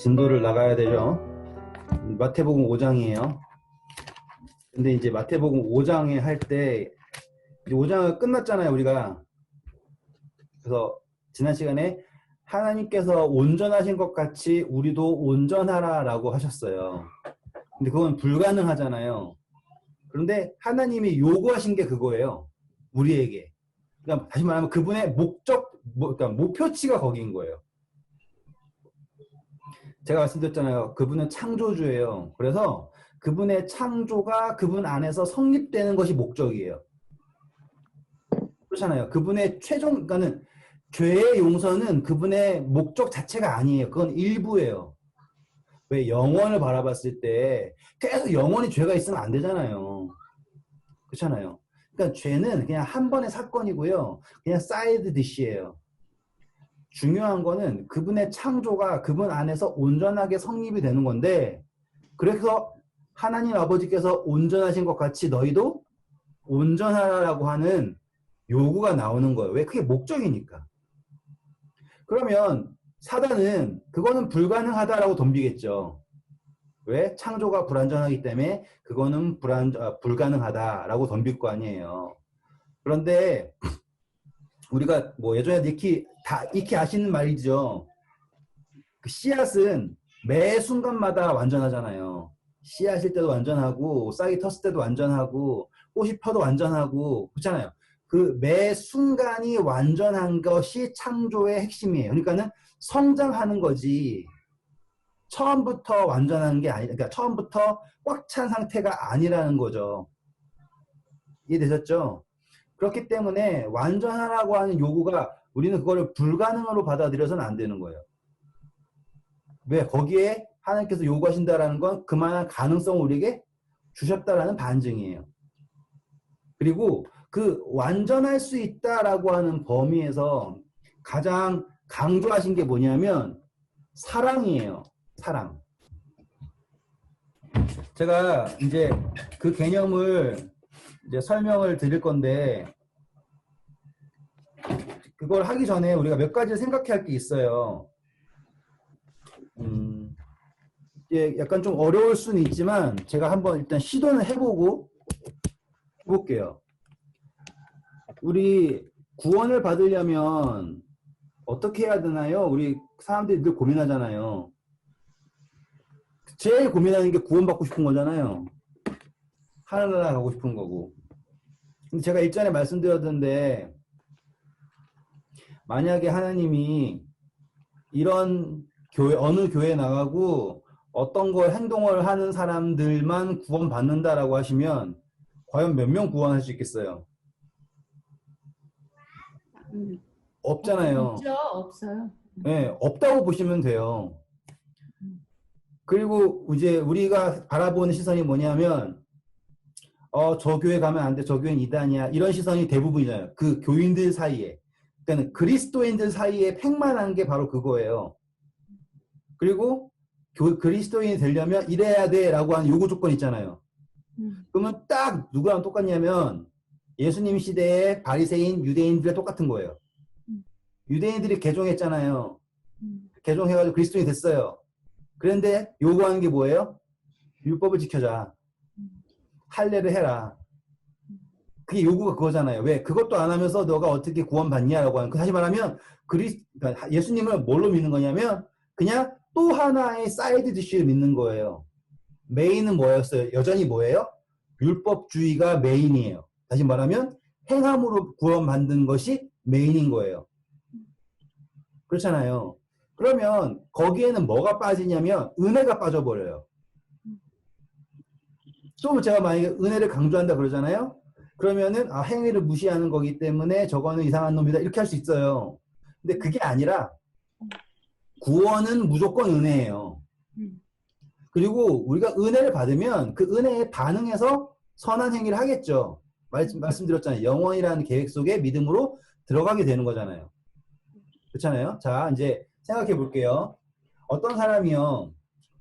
진도를 나가야 되죠. 마태복음 5장이에요. 근데 이제 마태복음 5장에 할 때 5장은 끝났잖아요, 우리가. 그래서 지난 시간에 하나님께서 온전하신 것 같이 우리도 온전하라라고 하셨어요. 근데 그건 불가능하잖아요. 그런데 하나님이 요구하신 게 그거예요. 우리에게. 그러니까 다시 말하면 그분의 그러니까 목표치가 거기인 거예요. 제가 말씀드렸잖아요. 그분은 창조주예요. 그래서 그분의 창조가 그분 안에서 성립되는 것이 목적이에요. 그렇잖아요. 그분의 그러니까는 죄의 용서는 그분의 목적 자체가 아니에요. 그건 일부예요. 왜 영원을 바라봤을 때 계속 영원히 죄가 있으면 안 되잖아요. 그렇잖아요. 그러니까 죄는 그냥 한 번의 사건이고요. 그냥 사이드 디시예요. 중요한 거는 그분의 창조가 그분 안에서 온전하게 성립이 되는 건데, 그래서 하나님 아버지께서 온전하신 것 같이 너희도 온전하라고 하는 요구가 나오는 거예요. 왜? 그게 목적이니까. 그러면 사단은 그거는 불가능하다라고 덤비겠죠. 왜? 창조가 불완전하기 때문에 그거는 불가능하다라고 덤빌 거 아니에요. 그런데 우리가 뭐 예전에도 익히 아시는 말이죠. 그 씨앗은 매 순간마다 완전하잖아요. 씨앗일 때도 완전하고 싹이 텄을 때도 완전하고 꽃이 펴도 완전하고 그렇잖아요. 그 매 순간이 완전한 것이 창조의 핵심이에요. 그러니까는 성장하는 거지 처음부터 완전한 게 아니, 그러니까 처음부터 꽉 찬 상태가 아니라는 거죠. 이해되셨죠? 그렇기 때문에 완전하라고 하는 요구가 우리는 그거를 불가능으로 받아들여서는 안 되는 거예요. 왜? 거기에 하나님께서 요구하신다라는 건 그만한 가능성을 우리에게 주셨다라는 반증이에요. 그리고 그 완전할 수 있다라고 하는 범위에서 가장 강조하신 게 뭐냐면 사랑이에요. 사랑. 제가 이제 그 개념을 이제 설명을 드릴 건데 그걸 하기 전에 우리가 몇 가지 생각해야 할 게 있어요. 이게 약간 좀 어려울 수는 있지만 제가 한번 일단 시도는 해볼게요. 우리 구원을 받으려면 어떻게 해야 되나요? 우리 사람들이 늘 고민하잖아요. 제일 고민하는 게 구원받고 싶은 거잖아요. 하늘나라 가고 싶은 거고. 근데 제가 일전에 말씀드렸던데 만약에 하나님이 이런 어느 교회 나가고 어떤 걸 행동을 하는 사람들만 구원받는다라고 하시면 과연 몇 명 구원할 수 있겠어요? 없잖아요. 없죠, 없어요. 네, 없다고 보시면 돼요. 그리고 이제 우리가 바라보는 시선이 뭐냐면 저 교회 가면 안 돼, 저 교회는 이단이야, 이런 시선이 대부분이잖아요. 그 교인들 사이에. 그러니까 그리스도인들 사이에 팽만한 게 바로 그거예요. 그리고 그리스도인이 되려면 이래야 돼라고 하는 요구 조건 있잖아요. 그러면 딱 누구랑 똑같냐면 예수님 시대의 바리새인 유대인들과 똑같은 거예요. 유대인들이 개종했잖아요. 개종해가지고 그리스도인이 됐어요. 그런데 요구하는 게 뭐예요? 율법을 지켜자. 할례를 해라. 그게 요구가 그거잖아요. 왜? 그것도 안 하면서 너가 어떻게 구원받냐라고 하는. 다시 말하면 그러니까 예수님을 뭘로 믿는 거냐면 그냥 또 하나의 사이드 디쉬를 믿는 거예요. 메인은 뭐였어요? 여전히 뭐예요? 율법주의가 메인이에요. 다시 말하면 행함으로 구원받는 것이 메인인 거예요. 그렇잖아요. 그러면 거기에는 뭐가 빠지냐면 은혜가 빠져버려요. 또 제가 만약에 은혜를 강조한다 그러잖아요. 그러면은 행위를 무시하는 거기 때문에 저거는 이상한 놈이다 이렇게 할 수 있어요. 근데 그게 아니라 구원은 무조건 은혜예요. 그리고 우리가 은혜를 받으면 그 은혜에 반응해서 선한 행위를 하겠죠. 말씀드렸잖아요. 영원이라는 계획 속에 믿음으로 들어가게 되는 거잖아요. 그렇잖아요. 자, 이제 생각해 볼게요. 어떤 사람이요,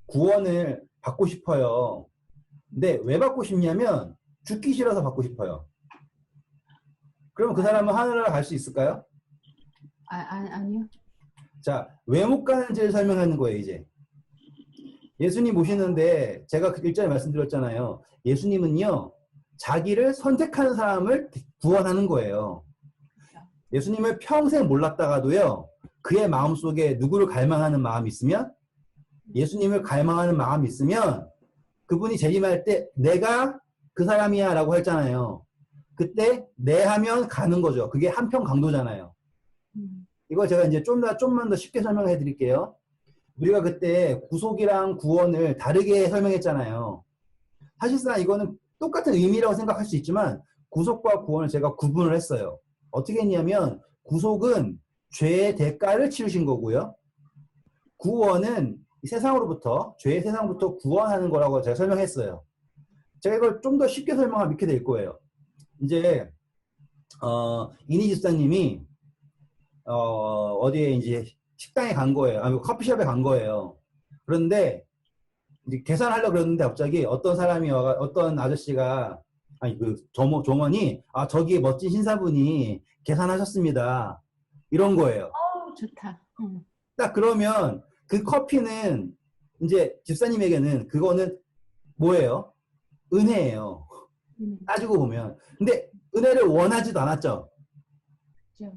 구원을 받고 싶어요. 근데 왜 받고 싶냐면 죽기 싫어서 받고 싶어요. 그러면 그 사람은 하늘나라 갈 수 있을까요? 아니요. 자, 왜 못 가는지를 설명하는 거예요, 이제. 예수님 모시는데 제가 그 일전에 말씀드렸잖아요. 예수님은요, 자기를 선택하는 사람을 구원하는 거예요. 예수님을 평생 몰랐다가도요, 그의 마음속에 누구를 갈망하는 마음이 있으면, 예수님을 갈망하는 마음이 있으면, 그분이 재림할 때 내가 그 사람이야 라고 했잖아요. 그때 내 하면 가는 거죠. 그게 한편 강도잖아요. 이거 제가 이제 좀만 더 쉽게 설명해 드릴게요. 우리가 그때 구속이랑 구원을 다르게 설명했잖아요. 사실상 이거는 똑같은 의미라고 생각할 수 있지만 구속과 구원을 제가 구분을 했어요. 어떻게 했냐면 구속은 죄의 대가를 치르신 거고요. 구원은 세상으로부터, 죄의 세상부터 구원하는 거라고 제가 설명했어요. 제가 이걸 좀 더 쉽게 설명하면 이렇게 될 거예요. 이제 이니 집사님이 어디에 이제 식당에 간 거예요. 아니 커피숍에 간 거예요. 그런데 이제 계산하려고 그러는데 갑자기 어떤 사람이 어떤 아저씨가 아니 그 종원이 아 저기 멋진 신사분이 계산하셨습니다. 이런 거예요. 좋다. 딱 그러면 그 커피는 이제 집사님에게는 그거는 뭐예요? 은혜예요. 따지고 보면. 근데 은혜를 원하지도 않았죠. 그렇죠.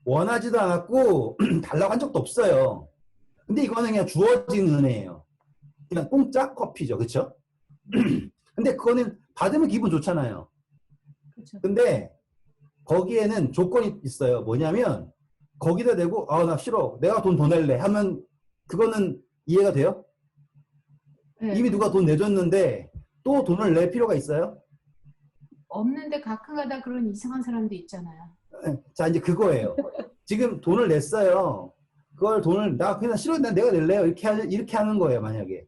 원하지도 않았고 달라고 한 적도 없어요. 근데 이거는 그냥 주어진 은혜예요. 그냥 공짜 커피죠. 그렇죠? 근데 그거는 받으면 기분 좋잖아요. 그렇죠. 근데 거기에는 조건이 있어요. 뭐냐면 거기다 대고 아 나 싫어. 내가 돈 더 낼래 하면 그거는 이해가 돼요? 네. 이미 누가 돈 내줬는데 또 돈을 낼 필요가 있어요? 없는데 가끔가다 그런 이상한 사람도 있잖아요. 자 이제 그거예요. 지금 돈을 냈어요. 그걸 돈을 나 그냥 싫어 난 내가 낼래요. 이렇게 하는 거예요. 만약에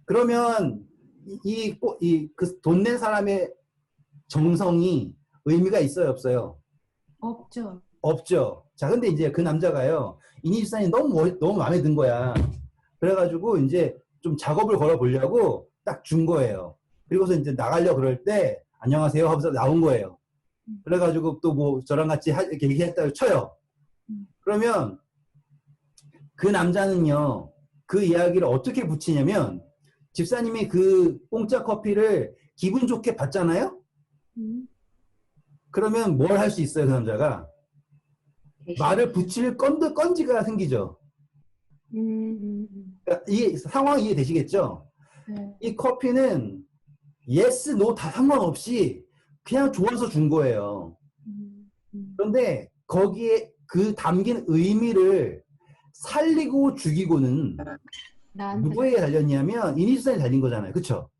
그러면 그 돈 낸 사람의 정성이 의미가 있어요, 없어요? 없죠. 없죠. 자, 근데 이제 그 남자가요, 이니집사님 너무 마음에 든 거야. 그래가지고 이제 좀 작업을 걸어 보려고 딱 준 거예요. 그리고서 이제 나가려고 그럴 때, 안녕하세요 하면서 나온 거예요. 그래가지고 또 뭐 저랑 같이 이렇게 얘기했다고 쳐요. 그러면 그 남자는요, 그 이야기를 어떻게 붙이냐면, 집사님이 그 공짜 커피를 기분 좋게 받잖아요? 그러면 뭘 할 수 있어요, 그 남자가? 말을 붙일 건지가 생기죠. 그러니까 이 상황 이해되시겠죠? 네. 이 커피는 yes, no 다 상관없이 그냥 좋아서 준 거예요. 그런데 거기에 그 담긴 의미를 살리고 죽이고는 누구에게 달렸냐면 이니스탄이 달린 거잖아요. 그쵸?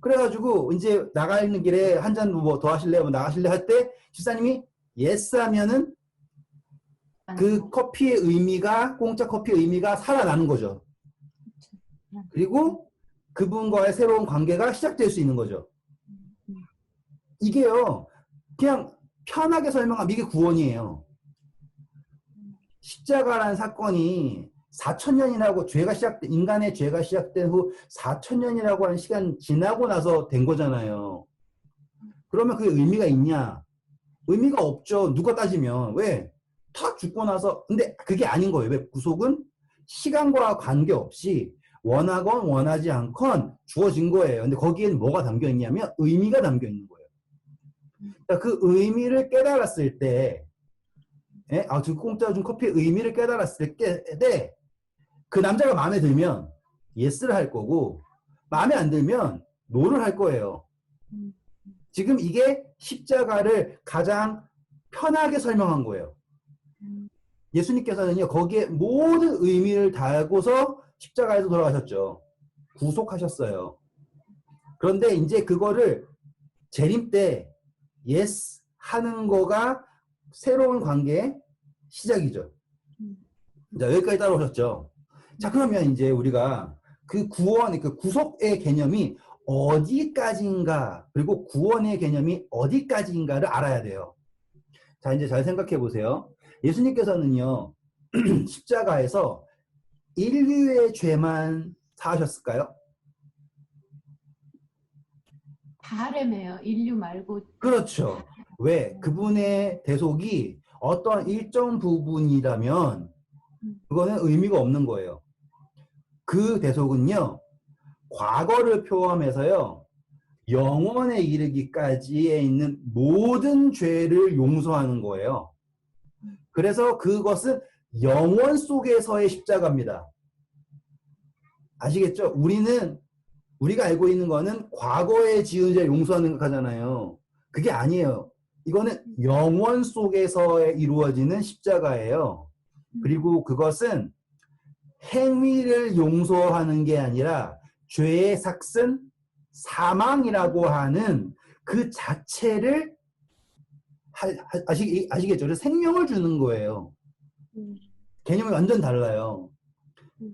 그래가지고 이제 나가는 길에 한 잔 뭐 더 하실래요? 뭐 나가실래? 할 때 집사님이 yes 하면은 그 커피의 의미가 공짜 커피의 의미가 살아나는 거죠. 그리고 그분과의 새로운 관계가 시작될 수 있는 거죠. 이게요. 그냥 편하게 설명하면 이게 구원이에요. 십자가라는 사건이 4,000년이라고 인간의 죄가 시작된 후 4,000년이라고 하는 시간 지나고 나서 된 거잖아요. 그러면 그게 의미가 있냐? 의미가 없죠. 누가 따지면. 왜? 다 죽고 나서. 근데 그게 아닌 거예요. 왜? 구속은 시간과 관계없이 원하건 원하지 않건 주어진 거예요. 근데 거기에는 뭐가 담겨 있냐면 의미가 담겨 있는 거예요. 그러니까 그 의미를 깨달았을 때 저 공짜 준 커피의 의미를 깨달았을 때 그 남자가 마음에 들면 예스를 할 거고 마음에 안 들면 노를 할 거예요. 지금 이게 십자가를 가장 편하게 설명한 거예요. 예수님께서는요 거기에 모든 의미를 달고서 십자가에서 돌아가셨죠. 구속하셨어요. 그런데 이제 그거를 재림 때 예스 하는 거가 새로운 관계의 시작이죠. 자, 여기까지 따라오셨죠. 자, 그러면 이제 우리가 그 구원, 그 구속의 개념이 어디까지인가, 그리고 구원의 개념이 어디까지인가를 알아야 돼요. 자, 이제 잘 생각해 보세요. 예수님께서는요, 십자가에서 인류의 죄만 사하셨을까요? 다르네요. 인류 말고. 그렇죠. 왜? 그분의 대속이 어떤 일정 부분이라면 그거는 의미가 없는 거예요. 그 대속은요, 과거를 포함해서요, 영원에 이르기까지에 있는 모든 죄를 용서하는 거예요. 그래서 그것은 영원 속에서의 십자가입니다. 아시겠죠? 우리가 알고 있는 거는 과거에 지은 죄 용서하는 것 하잖아요. 그게 아니에요. 이거는 영원 속에서 이루어지는 십자가예요. 그리고 그것은 행위를 용서하는 게 아니라 죄의 삭슨, 사망이라고 하는 그 자체를 아시겠죠? 그래서 생명을 주는 거예요. 개념이 완전 달라요.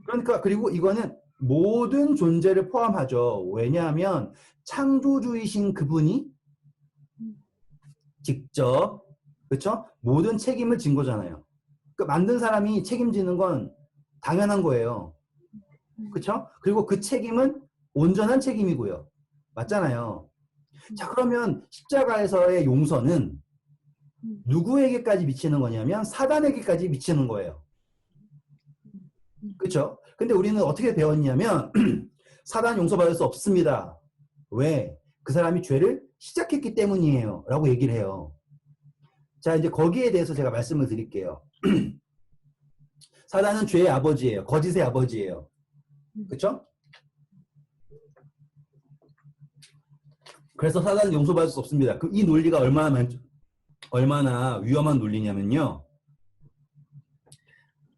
그러니까 그리고 이거는 모든 존재를 포함하죠. 왜냐하면 창조주이신 그분이 직접, 그렇죠? 모든 책임을 진 거잖아요. 그러니까 만든 사람이 책임지는 건 당연한 거예요. 그렇죠? 그리고 그 책임은 온전한 책임이고요. 맞잖아요. 자, 그러면 십자가에서의 용서는 누구에게까지 미치는 거냐면 사단에게까지 미치는 거예요. 그렇죠? 근데 우리는 어떻게 배웠냐면 사단 용서받을 수 없습니다. 왜? 그 사람이 죄를 시작했기 때문이에요. 라고 얘기를 해요. 자, 이제 거기에 대해서 제가 말씀을 드릴게요. 사단은 죄의 아버지예요. 거짓의 아버지예요. 그렇죠? 그래서 사단은 용서받을 수 없습니다. 이 논리가 얼마나 위험한 논리냐면요.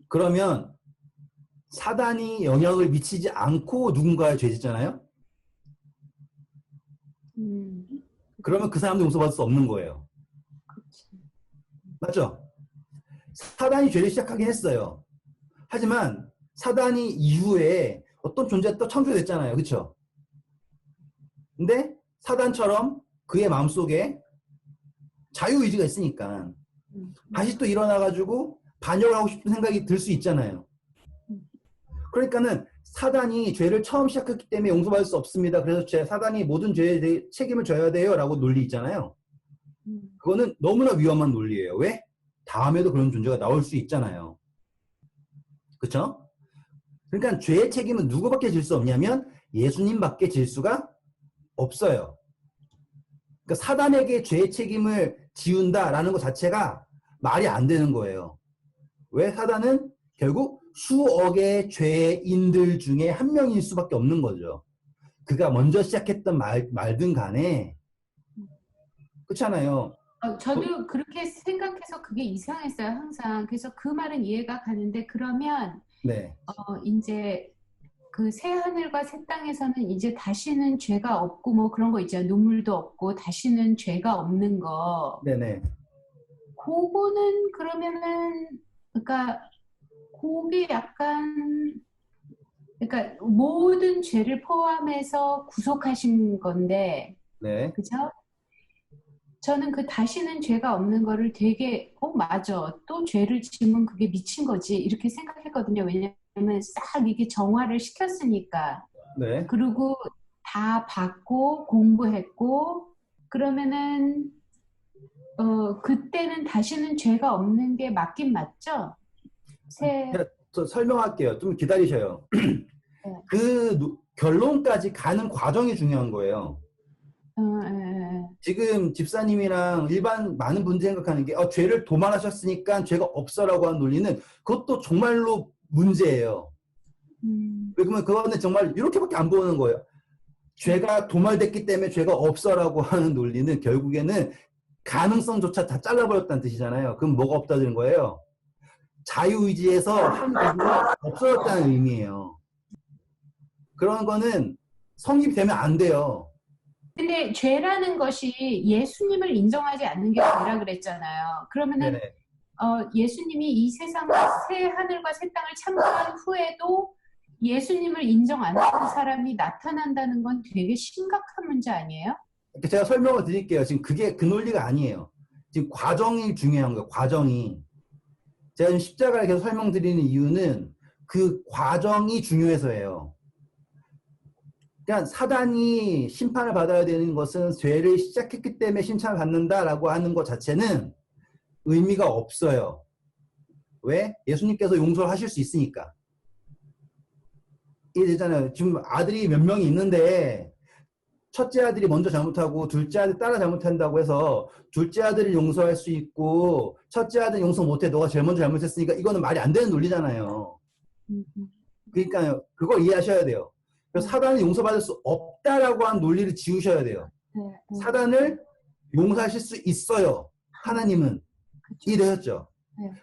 그러면 사단이 영향을 미치지 않고 누군가의 죄 짓잖아요? 그러면 그 사람도 용서받을 수 없는 거예요. 맞죠? 사단이 죄를 시작하긴 했어요. 하지만 사단이 이후에 어떤 존재가 또 창조됐잖아요. 그렇죠? 근데 사단처럼 그의 마음속에 자유의지가 있으니까 다시 또 일어나가지고 반역을 하고 싶은 생각이 들 수 있잖아요. 그러니까는 사단이 죄를 처음 시작했기 때문에 용서받을 수 없습니다. 그래서 사단이 모든 죄에 대해 책임을 져야 돼요. 라고 논리 있잖아요. 그거는 너무나 위험한 논리예요. 왜? 다음에도 그런 존재가 나올 수 있잖아요. 그렇죠? 그러니까 죄의 책임은 누구밖에 질 수 없냐면 예수님밖에 질 수가 없어요. 그러니까 사단에게 죄의 책임을 지운다라는 것 자체가 말이 안 되는 거예요. 왜? 사단은 결국 수억의 죄인들 중에 한 명일 수밖에 없는 거죠. 그가 먼저 시작했던 말든 간에. 그렇잖아요. 저도 그렇게 생각해서 그게 이상했어요, 항상. 그래서 그 말은 이해가 가는데, 그러면, 네. 이제, 그 새 하늘과 새 땅에서는 이제 다시는 죄가 없고, 뭐 그런 거 있잖아요. 눈물도 없고, 다시는 죄가 없는 거. 네네. 그거는 그러면은, 그러니까, 그게 약간, 그러니까 모든 죄를 포함해서 구속하신 건데, 네. 그죠? 저는 그 다시는 죄가 없는 거를 되게, 맞아. 또 죄를 지으면 그게 미친 거지. 이렇게 생각했거든요. 왜냐면 싹 이게 정화를 시켰으니까. 네. 그리고 다 받고 공부했고, 그러면은, 그때는 다시는 죄가 없는 게 맞긴 맞죠? 저 설명할게요. 좀 기다리셔요. 네. 그 결론까지 가는 과정이 중요한 거예요. 예. 지금 집사님이랑 일반 많은 분들이 생각하는 게 죄를 도말하셨으니까 죄가 없어라고 하는 논리는 그것도 정말로 문제예요. 그러면 그거는 정말 이렇게밖에 안 보는 거예요. 죄가 도말됐기 때문에 죄가 없어라고 하는 논리는 결국에는 가능성조차 다 잘라버렸다는 뜻이잖아요. 그럼 뭐가 없다는 거예요? 자유의지에서 한 부분이 없어졌다는 의미예요. 그런 거는 성립이 되면 안 돼요. 근데 죄라는 것이 예수님을 인정하지 않는 게 죄라 그랬잖아요. 그러면은 네네. 예수님이 이 세상을 새 하늘과 새 땅을 창조한 후에도 예수님을 인정 안 하는 사람이 나타난다는 건 되게 심각한 문제 아니에요? 제가 설명을 드릴게요. 지금 그게 그 논리가 아니에요. 지금 과정이 중요한 거예요. 과정이. 제가 지금 십자가를 계속 설명드리는 이유는 그 과정이 중요해서예요. 그러니까 사단이 심판을 받아야 되는 것은 죄를 시작했기 때문에 심판을 받는다라고 하는 것 자체는 의미가 없어요. 왜? 예수님께서 용서를 하실 수 있으니까. 이해되잖아요. 지금 아들이 몇 명이 있는데 첫째 아들이 먼저 잘못하고 둘째 아들 따라 잘못한다고 해서 둘째 아들을 용서할 수 있고 첫째 아들 용서 못해 너가 제일 먼저 잘못했으니까 이거는 말이 안 되는 논리잖아요. 그러니까요. 그걸 이해하셔야 돼요. 그래서 사단을 용서받을 수 없다라고 한 논리를 지우셔야 돼요. 사단을 용서하실 수 있어요. 하나님은. 이해되셨죠?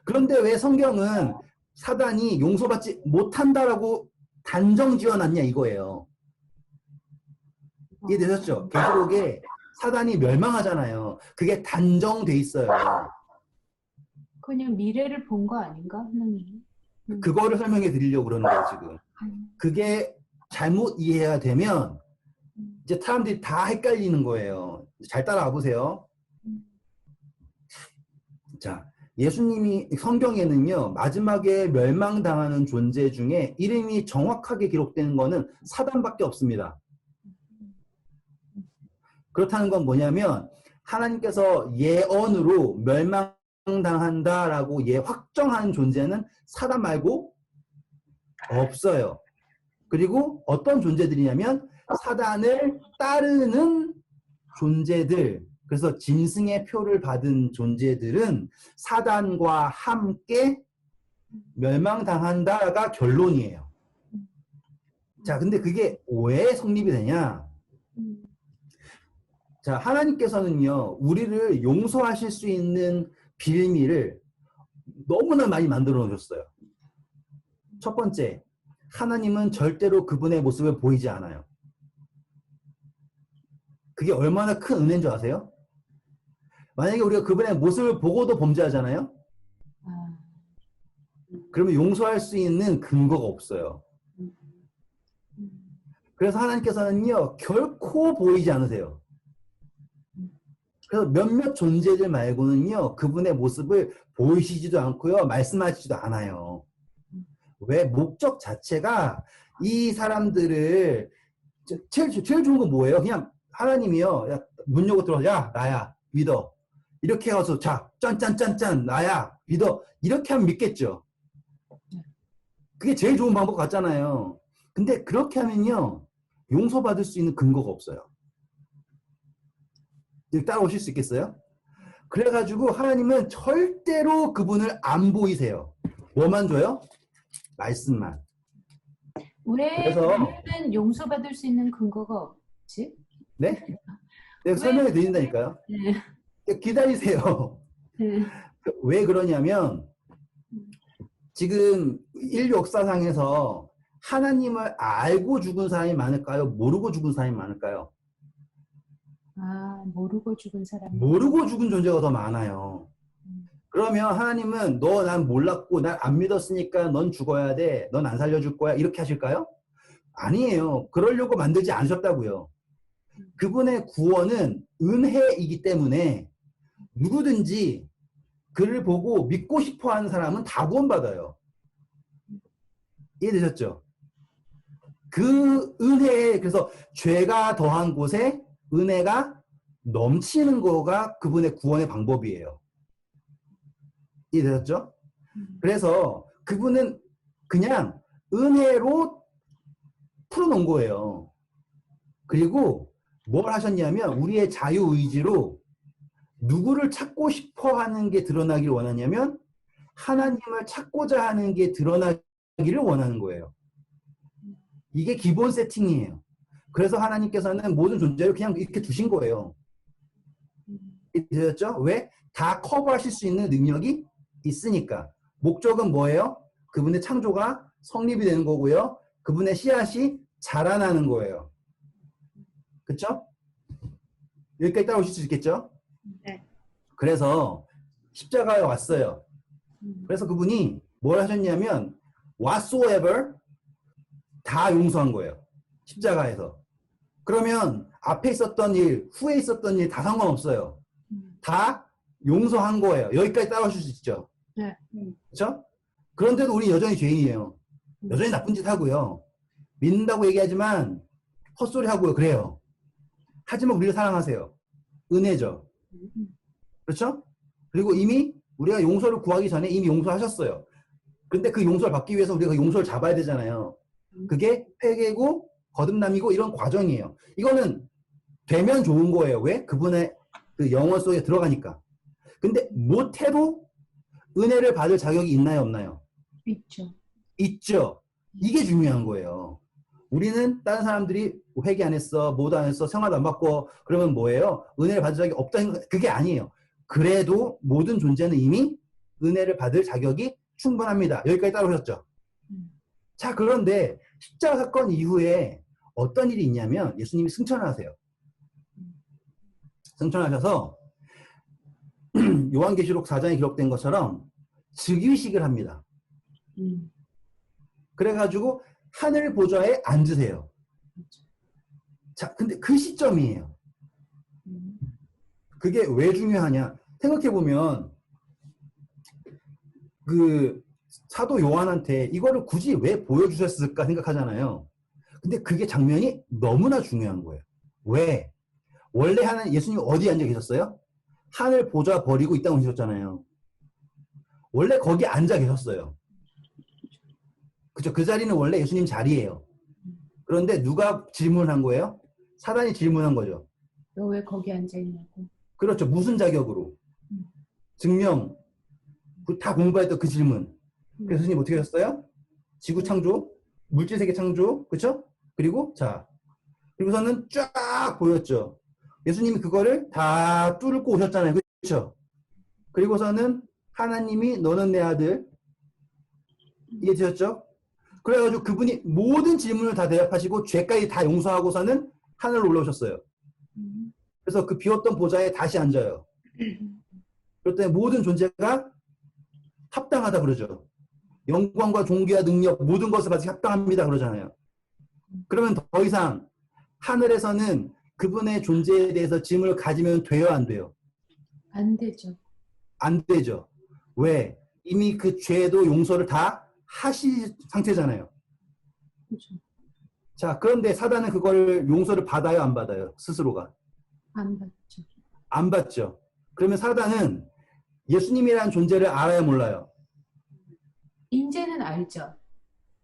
그런데 왜 성경은 사단이 용서받지 못한다라고 단정 지어놨냐 이거예요. 이해되셨죠? 계시록에 사단이 멸망하잖아요. 그게 단정돼 있어요. 그냥 미래를 본 거 아닌가? 하나님. 그거를 설명해 드리려고 그러는 거예요, 지금. 그게 잘못 이해가 되면 이제 사람들이 다 헷갈리는 거예요. 잘 따라와 보세요. 자, 예수님이 성경에는요, 마지막에 멸망당하는 존재 중에 이름이 정확하게 기록되는 거는 사단밖에 없습니다. 그렇다는 건 뭐냐면 하나님께서 예언으로 멸망당한다라고 확정한 존재는 사단 말고 없어요. 그리고 어떤 존재들이냐면 사단을 따르는 존재들, 그래서 짐승의 표를 받은 존재들은 사단과 함께 멸망당한다가 결론이에요. 자, 근데 그게 왜 성립이 되냐? 자, 하나님께서는요, 우리를 용서하실 수 있는 빌미를 너무나 많이 만들어 놓으셨어요. 첫 번째, 하나님은 절대로 그분의 모습을 보이지 않아요. 그게 얼마나 큰 은혜인 줄 아세요? 만약에 우리가 그분의 모습을 보고도 범죄하잖아요? 그러면 용서할 수 있는 근거가 없어요. 그래서 하나님께서는요, 결코 보이지 않으세요. 그래서 몇몇 존재들 말고는요, 그분의 모습을 보이시지도 않고요, 말씀하시지도 않아요. 왜? 목적 자체가 이 사람들을, 제일 좋은 건 뭐예요? 그냥 하나님이요, 야, 문 열고 들어와, 야, 나야, 믿어. 이렇게 해서, 자, 짠짠짠짠, 나야, 믿어. 이렇게 하면 믿겠죠. 그게 제일 좋은 방법 같잖아요. 근데 그렇게 하면요, 용서받을 수 있는 근거가 없어요. 따라오실 수 있겠어요? 그래가지고 하나님은 절대로 그분을 안 보이세요. 뭐만 줘요? 말씀만. 왜 그래서 우리는 용서받을 수 있는 근거가 없지? 네? 내가 설명해 드린다니까요. 네. 기다리세요. 네. 왜 그러냐면 지금 인류 역사상에서 하나님을 알고 죽은 사람이 많을까요? 모르고 죽은 사람이 많을까요? 모르고 죽은 사람이. 모르고 죽은 존재가 더 많아요. 그러면 하나님은 너 난 몰랐고 난 안 믿었으니까 넌 죽어야 돼. 넌 안 살려줄 거야. 이렇게 하실까요? 아니에요. 그러려고 만들지 않으셨다고요. 그분의 구원은 은혜이기 때문에 누구든지 그를 보고 믿고 싶어 하는 사람은 다 구원받아요. 이해되셨죠? 그 은혜에, 그래서 죄가 더한 곳에 은혜가 넘치는 거가 그분의 구원의 방법이에요. 이해되셨죠? 그래서 그분은 그냥 은혜로 풀어놓은 거예요. 그리고 뭘 하셨냐면 우리의 자유의지로 누구를 찾고 싶어 하는 게 드러나기를 원하냐면 하나님을 찾고자 하는 게 드러나기를 원하는 거예요. 이게 기본 세팅이에요. 그래서 하나님께서는 모든 존재를 그냥 이렇게 두신 거예요. 되셨죠? 왜? 다 커버하실 수 있는 능력이 있으니까. 목적은 뭐예요? 그분의 창조가 성립이 되는 거고요. 그분의 씨앗이 자라나는 거예요. 그쵸? 여기까지 따라오실 수 있겠죠? 네. 그래서 십자가에 왔어요. 그래서 그분이 뭘 하셨냐면 whatsoever 다 용서한 거예요. 십자가에서. 그러면 앞에 있었던 일, 후에 있었던 일 다 상관없어요. 다 용서한 거예요. 여기까지 따라오실 수 있죠? 네. 그렇죠? 그런데도 우리 여전히 죄인이에요. 여전히 나쁜 짓 하고요. 믿는다고 얘기하지만 헛소리 하고요. 그래요. 하지만 우리를 사랑하세요. 은혜죠. 그렇죠? 그리고 이미 우리가 용서를 구하기 전에 이미 용서하셨어요. 근데 그 용서를 받기 위해서 우리가 그 용서를 잡아야 되잖아요. 그게 회개고 거듭남이고 이런 과정이에요. 이거는 되면 좋은 거예요. 왜? 그분의 그 영혼 속에 들어가니까. 근데 못해도 은혜를 받을 자격이 있나요, 없나요? 있죠. 있죠. 이게 중요한 거예요. 우리는 다른 사람들이 회개 안 했어, 뭐도 안 했어, 생활도 안 받고 그러면 뭐예요? 은혜를 받을 자격이 없다는 거 그게 아니에요. 그래도 모든 존재는 이미 은혜를 받을 자격이 충분합니다. 여기까지 따라오셨죠? 자, 그런데 십자가 사건 이후에 어떤 일이 있냐면 예수님이 승천을 하세요. 승천하셔서 요한계시록 4장에 기록된 것처럼 즉위식을 합니다. 그래가지고 하늘 보좌에 앉으세요. 자, 근데 그 시점이에요. 그게 왜 중요하냐? 생각해보면 그 사도 요한한테 이거를 굳이 왜 보여주셨을까 생각하잖아요. 근데 그게 장면이 너무나 중요한 거예요. 왜? 원래 하는 예수님 어디 앉아 계셨어요? 하늘 보좌 버리고 이 땅 오셨잖아요. 원래 거기 앉아 계셨어요. 그죠? 그 자리는 원래 예수님 자리예요. 그런데 누가 질문한 거예요? 사단이 질문한 거죠. 너 왜 거기 앉아 있냐고. 그렇죠. 무슨 자격으로? 증명. 다 공부했던 그 질문. 그래서 예수님 어떻게 하셨어요? 지구 창조, 물질 세계 창조, 그렇죠? 그리고 자, 그리고서는 쫙 보였죠. 예수님이 그거를 다 뚫고 오셨잖아요. 그렇죠? 그리고서는 하나님이 너는 내 아들 이해되셨죠? 그래가지고 그분이 모든 질문을 다 대답하시고 죄까지 다 용서하고서는 하늘로 올라오셨어요. 그래서 그 비었던 보좌에 다시 앉아요. 그럴 때 모든 존재가 합당하다 그러죠. 영광과 존귀와 능력 모든 것을 가지고 합당합니다 그러잖아요. 그러면 더 이상 하늘에서는 그분의 존재에 대해서 짐을 가지면 돼요 안 돼요? 안 되죠. 안 되죠. 왜? 이미 그 죄도 용서를 다 하신 상태잖아요. 그렇죠. 자, 그런데 사단은 그거를 용서를 받아요 안 받아요? 스스로가? 안 받죠. 안 받죠. 그러면 사단은 예수님이라는 존재를 알아야 몰라요? 이제는 알죠.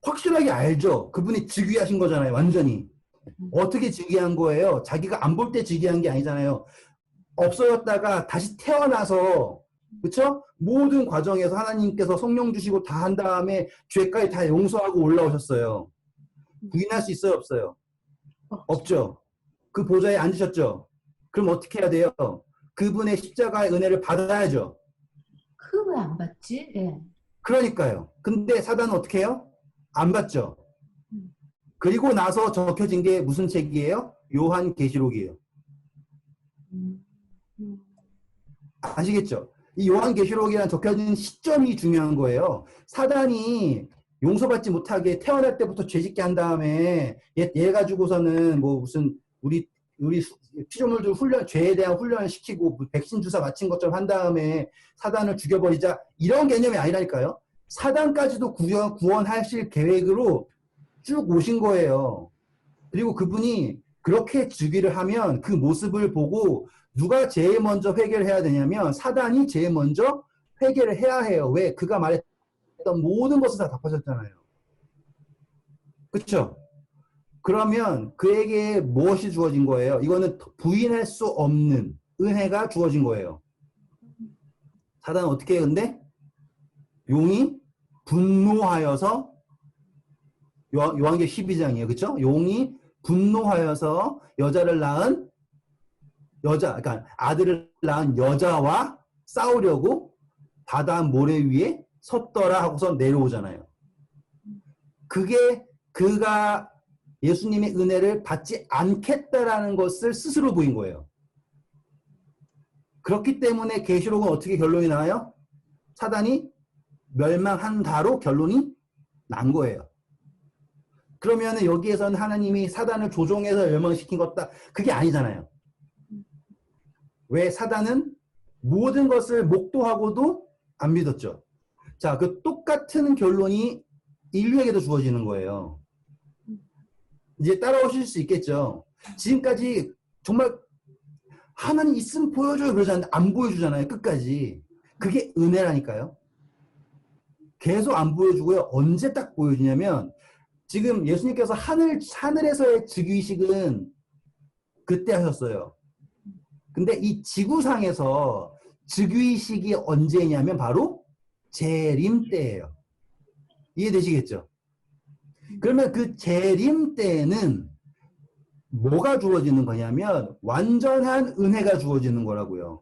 확실하게 알죠. 그분이 즉위하신 거잖아요. 완전히. 어떻게 즉위한 거예요? 자기가 안 볼 때 즉위한 게 아니잖아요. 없어졌다가 다시 태어나서 그렇죠? 모든 과정에서 하나님께서 성령 주시고 다 한 다음에 죄까지 다 용서하고 올라오셨어요. 부인할 수 있어요? 없어요? 없죠. 그 보좌에 앉으셨죠. 그럼 어떻게 해야 돼요? 그분의 십자가의 은혜를 받아야죠. 그 왜 안 받지? 예. 그러니까요. 근데 사단은 어떻게 해요? 안 받죠. 그리고 나서 적혀진 게 무슨 책이에요? 요한계시록이에요. 아시겠죠? 이 요한계시록이란 적혀진 시점이 중요한 거예요. 사단이 용서받지 못하게 태어날 때부터 죄짓게 한 다음에 얘 가지고서는 뭐 무슨 우리 피조물들 훈련, 죄에 대한 훈련을 시키고 백신 주사 맞힌 것처럼 한 다음에 사단을 죽여버리자 이런 개념이 아니라니까요. 사단까지도 구원하실 계획으로 쭉 오신 거예요. 그리고 그분이 그렇게 즉위를 하면 그 모습을 보고 누가 제일 먼저 회개를 해야 되냐면 사단이 제일 먼저 회개를 해야 해요. 왜? 그가 말했던 모든 것을 다 답하셨잖아요. 그렇죠? 그러면 그에게 무엇이 주어진 거예요? 이거는 부인할 수 없는 은혜가 주어진 거예요. 사단은 어떻게 해요? 근데 용이 분노하여서 요한계시록 12장이에요. 그렇죠? 용이 분노하여서 여자를 낳은 그러니까 아들을 낳은 여자와 싸우려고 바다 모래 위에 섰더라 하고서 내려오잖아요. 그게 그가 예수님의 은혜를 받지 않겠다라는 것을 스스로 보인 거예요. 그렇기 때문에 계시록은 어떻게 결론이 나와요? 사단이 멸망한다로 결론이 난 거예요. 그러면 여기에서는 하나님이 사단을 조종해서 멸망시킨 것다. 그게 아니잖아요. 왜? 사단은 모든 것을 목도하고도 안 믿었죠. 자, 그 똑같은 결론이 인류에게도 주어지는 거예요. 이제 따라오실 수 있겠죠. 지금까지 정말 하나님 있으면 보여줘요 그러지 안 보여주잖아요. 끝까지. 그게 은혜라니까요. 계속 안 보여주고요. 언제 딱 보여주냐면 지금 예수님께서 하늘에서의 즉위식은 그때 하셨어요. 근데 이 지구상에서 즉위식이 언제냐면 바로 재림 때예요. 이해되시겠죠? 그러면 그 재림 때에는 뭐가 주어지는 거냐면 완전한 은혜가 주어지는 거라고요.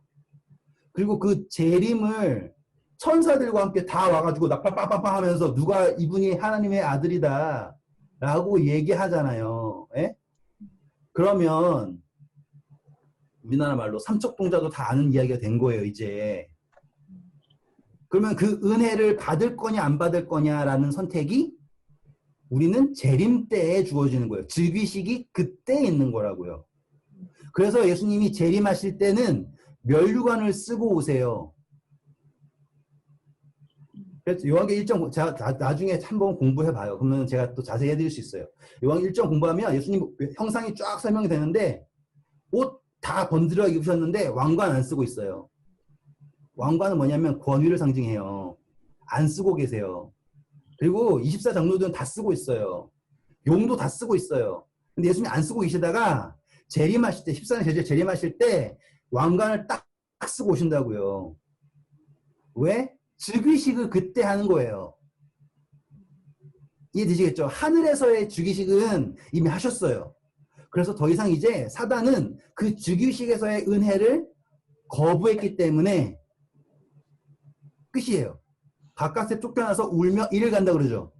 그리고 그 재림을 천사들과 함께 다 와가지고 나빠빠빠빠 하면서 누가 이분이 하나님의 아들이다 라고 얘기하잖아요. 예? 그러면 우리나라 말로 삼척동자도 다 아는 이야기가 된 거예요, 이제. 그러면 그 은혜를 받을 거냐 안 받을 거냐라는 선택이 우리는 재림 때에 주어지는 거예요. 즉위식이 그때 있는 거라고요. 그래서 예수님이 재림하실 때는 면류관을 쓰고 오세요. 그래서 요한계시록 1장 제가 나중에 한번 공부해봐요. 그러면 제가 또 자세히 해드릴 수 있어요. 요한계시록 1장 공부하면 예수님 형상이 쫙 설명이 되는데 옷 다 번들어 입으셨는데 왕관 안 쓰고 있어요. 왕관은 뭐냐면 권위를 상징해요. 안 쓰고 계세요. 그리고 24장로들은 다 쓰고 있어요. 용도 다 쓰고 있어요. 근데 예수님이 안 쓰고 계시다가 재림하실 때 14년 제주 재림하실 때 왕관을 딱 쓰고 오신다고요. 왜? 즉위식을 그때 하는 거예요. 이해되시겠죠? 하늘에서의 즉위식은 이미 하셨어요. 그래서 더 이상 이제 사단은 그 즉위식에서의 은혜를 거부했기 때문에 끝이에요. 바깥에 쫓겨나서 울며 이를 간다 그러죠.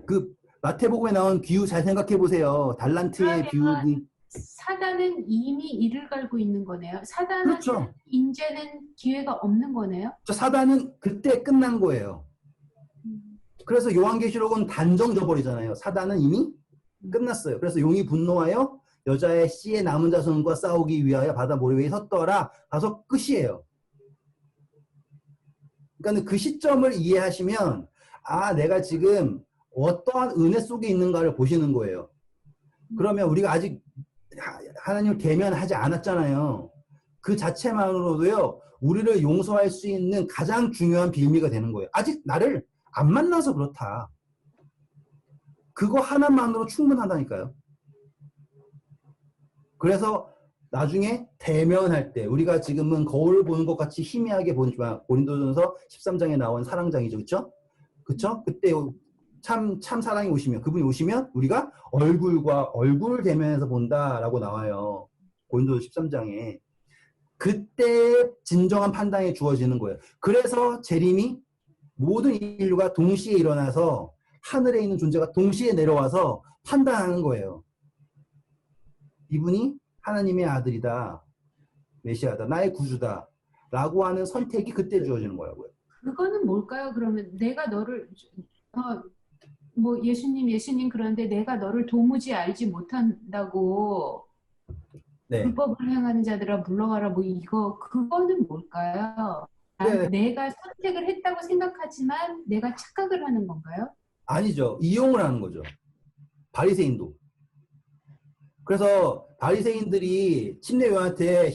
그 마태복음에 나온 비유 잘 생각해 보세요. 달란트의 비유는 사단은 이미 이를 갈고 있는 거네요. 사단은 그렇죠. 이제는 기회가 없는 거네요. 사단은 그때 끝난 거예요. 그래서 요한계시록은 단정 져버리잖아요. 사단은 이미 끝났어요. 그래서 용이 분노하여 여자의 씨의 남은 자손과 싸우기 위하여 바다 모래 위에 섰더라. 가서 끝이에요. 그러니까 그 시점을 이해하시면 아 내가 지금 어떠한 은혜 속에 있는가를 보시는 거예요. 그러면 우리가 아직 하나님을 대면하지 않았잖아요. 그 자체만으로도요. 우리를 용서할 수 있는 가장 중요한 빌미가 되는 거예요. 아직 나를 안 만나서 그렇다. 그거 하나만으로 충분하다니까요. 그래서 나중에 대면할 때 우리가 지금은 거울을 보는 것 같이 희미하게 보지만 고린도전서 13장에 나온 사랑장이죠. 그렇죠? 그렇죠? 그때 참 사랑이 오시면 그분이 오시면 우리가 얼굴과 얼굴을 대면해서 본다라고 나와요. 고린도전서 13장에. 그때 진정한 판단이 주어지는 거예요. 그래서 재림이 모든 인류가 동시에 일어나서 하늘에 있는 존재가 동시에 내려와서 판단하는 거예요. 이분이 하나님의 아들이다. 메시아다. 나의 구주다. 라고 하는 선택이 그때 주어지는 거라고요. 그거는 뭘까요? 그러면 내가 너를 뭐 예수님 그런데 내가 너를 도무지 알지 못한다고 네. 불법을 행하는 자들아 물러가라 뭐 그거는 뭘까요? 네. 내가 선택을 했다고 생각하지만 내가 착각을 하는 건가요? 아니죠. 이용을 하는 거죠. 바리새인도. 그래서 바리새인들이 침례 요한한테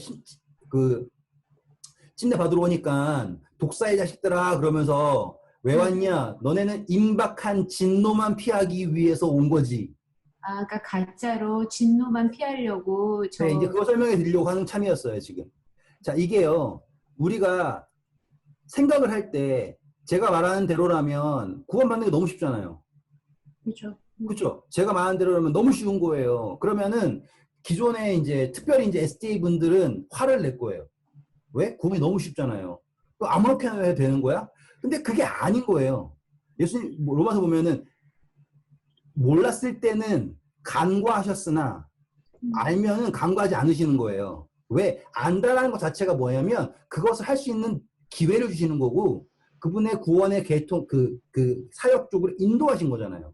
침례 받으러 오니까 독사의 자식들아 그러면서 왜 왔냐? 너네는 임박한 진노만 피하기 위해서 온 거지. 아, 그러니까 가짜로 진노만 피하려고 네, 이제 그거 설명해 드리려고 하는 참이었어요, 지금. 자, 이게요. 우리가 생각을 할 때 제가 말하는 대로라면 구원받는 게 너무 쉽잖아요. 그렇죠. 그렇죠. 제가 말하는 대로라면 너무 쉬운 거예요. 그러면은 기존에 이제 특별히 이제 SDA 분들은 화를 낼 거예요. 왜? 구원이 너무 쉽잖아요. 또 아무렇게나 해도 되는 거야? 근데 그게 아닌 거예요. 예수님 로마서 보면은 몰랐을 때는 간과하셨으나 알면은 간과하지 않으시는 거예요. 왜? 안다라는 것 자체가 뭐냐면 그것을 할 수 있는 기회를 주시는 거고 그분의 구원의 계통 그 사역 쪽으로 인도하신 거잖아요.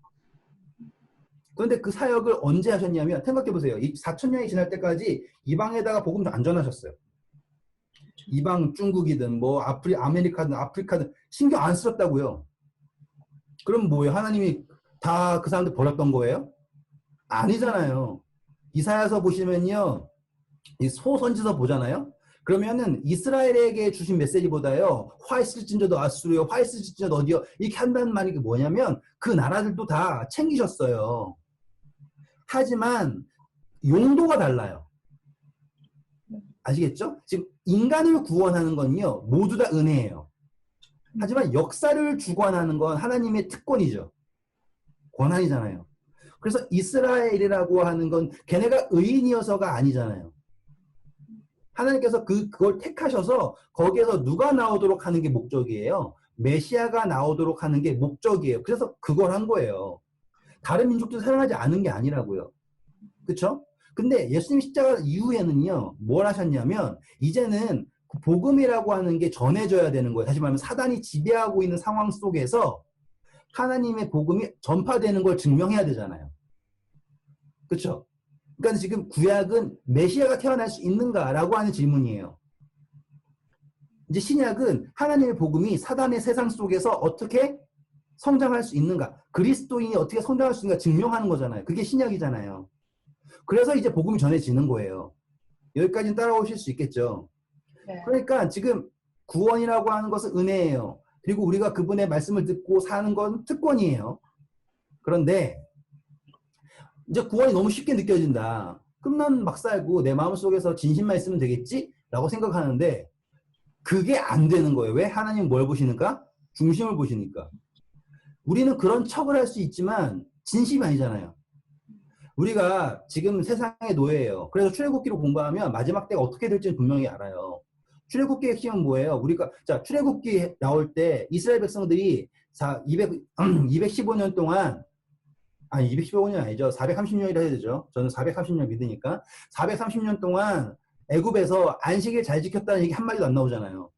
그런데 그 사역을 언제 하셨냐면 생각해 보세요. 4,000년이 지날 때까지 이방에다가 복음 안 전하셨어요. 이방 중국이든 뭐 아메리카든 아프리카든 신경 안 쓰셨다고요. 그럼 뭐예요? 하나님이 다 그 사람들 버렸던 거예요? 아니잖아요. 이사야서 보시면요. 이 소선지서 보잖아요. 그러면은 이스라엘에게 주신 메시지보다요, 화이스진저도 아수르요, 화이스진저도 어디요, 이렇게 한다는 말이 뭐냐면 그 나라들도 다 챙기셨어요. 하지만 용도가 달라요. 아시겠죠? 지금 인간을 구원하는 건요, 모두 다 은혜예요. 하지만 역사를 주관하는 건 하나님의 특권이죠. 권한이잖아요. 그래서 이스라엘이라고 하는 건 걔네가 의인이어서가 아니잖아요. 하나님께서 그걸 택하셔서 거기에서 누가 나오도록 하는 게 목적이에요. 메시아가 나오도록 하는 게 목적이에요. 그래서 그걸 한 거예요. 다른 민족도 사용하지 않은 게 아니라고요. 그쵸? 근데 예수님 십자가 이후에는요, 뭘 하셨냐면, 이제는 그 복음이라고 하는 게 전해져야 되는 거예요. 다시 말하면 사단이 지배하고 있는 상황 속에서 하나님의 복음이 전파되는 걸 증명해야 되잖아요. 그쵸? 그러니까 지금 구약은 메시아가 태어날 수 있는가라고 하는 질문이에요. 이제 신약은 하나님의 복음이 사단의 세상 속에서 어떻게 성장할 수 있는가, 그리스도인이 어떻게 성장할 수 있는가 증명하는 거잖아요. 그게 신약이잖아요. 그래서 이제 복음이 전해지는 거예요. 여기까지는 따라오실 수 있겠죠. 네. 그러니까 지금 구원이라고 하는 것은 은혜예요. 그리고 우리가 그분의 말씀을 듣고 사는 건 특권이에요. 그런데 이제 구원이 너무 쉽게 느껴진다. 그럼 난 막 살고 내 마음속에서 진심만 있으면 되겠지? 라고 생각하는데 그게 안 되는 거예요. 왜? 하나님 뭘 보시니까? 중심을 보시니까. 우리는 그런 척을 할 수 있지만 진심이 아니잖아요. 우리가 지금 세상의 노예예요. 그래서 출애굽기로 공부하면 마지막 때가 어떻게 될지는 분명히 알아요. 출애굽기의 핵심은 뭐예요? 우리가 자 출애굽기 나올 때 이스라엘 백성들이 215년 동안, 아니 215년 아니죠. 430년이라 해야 되죠. 저는 430년 믿으니까 430년 동안 애굽에서 안식일 잘 지켰다는 얘기 한마디도 안 나오잖아요.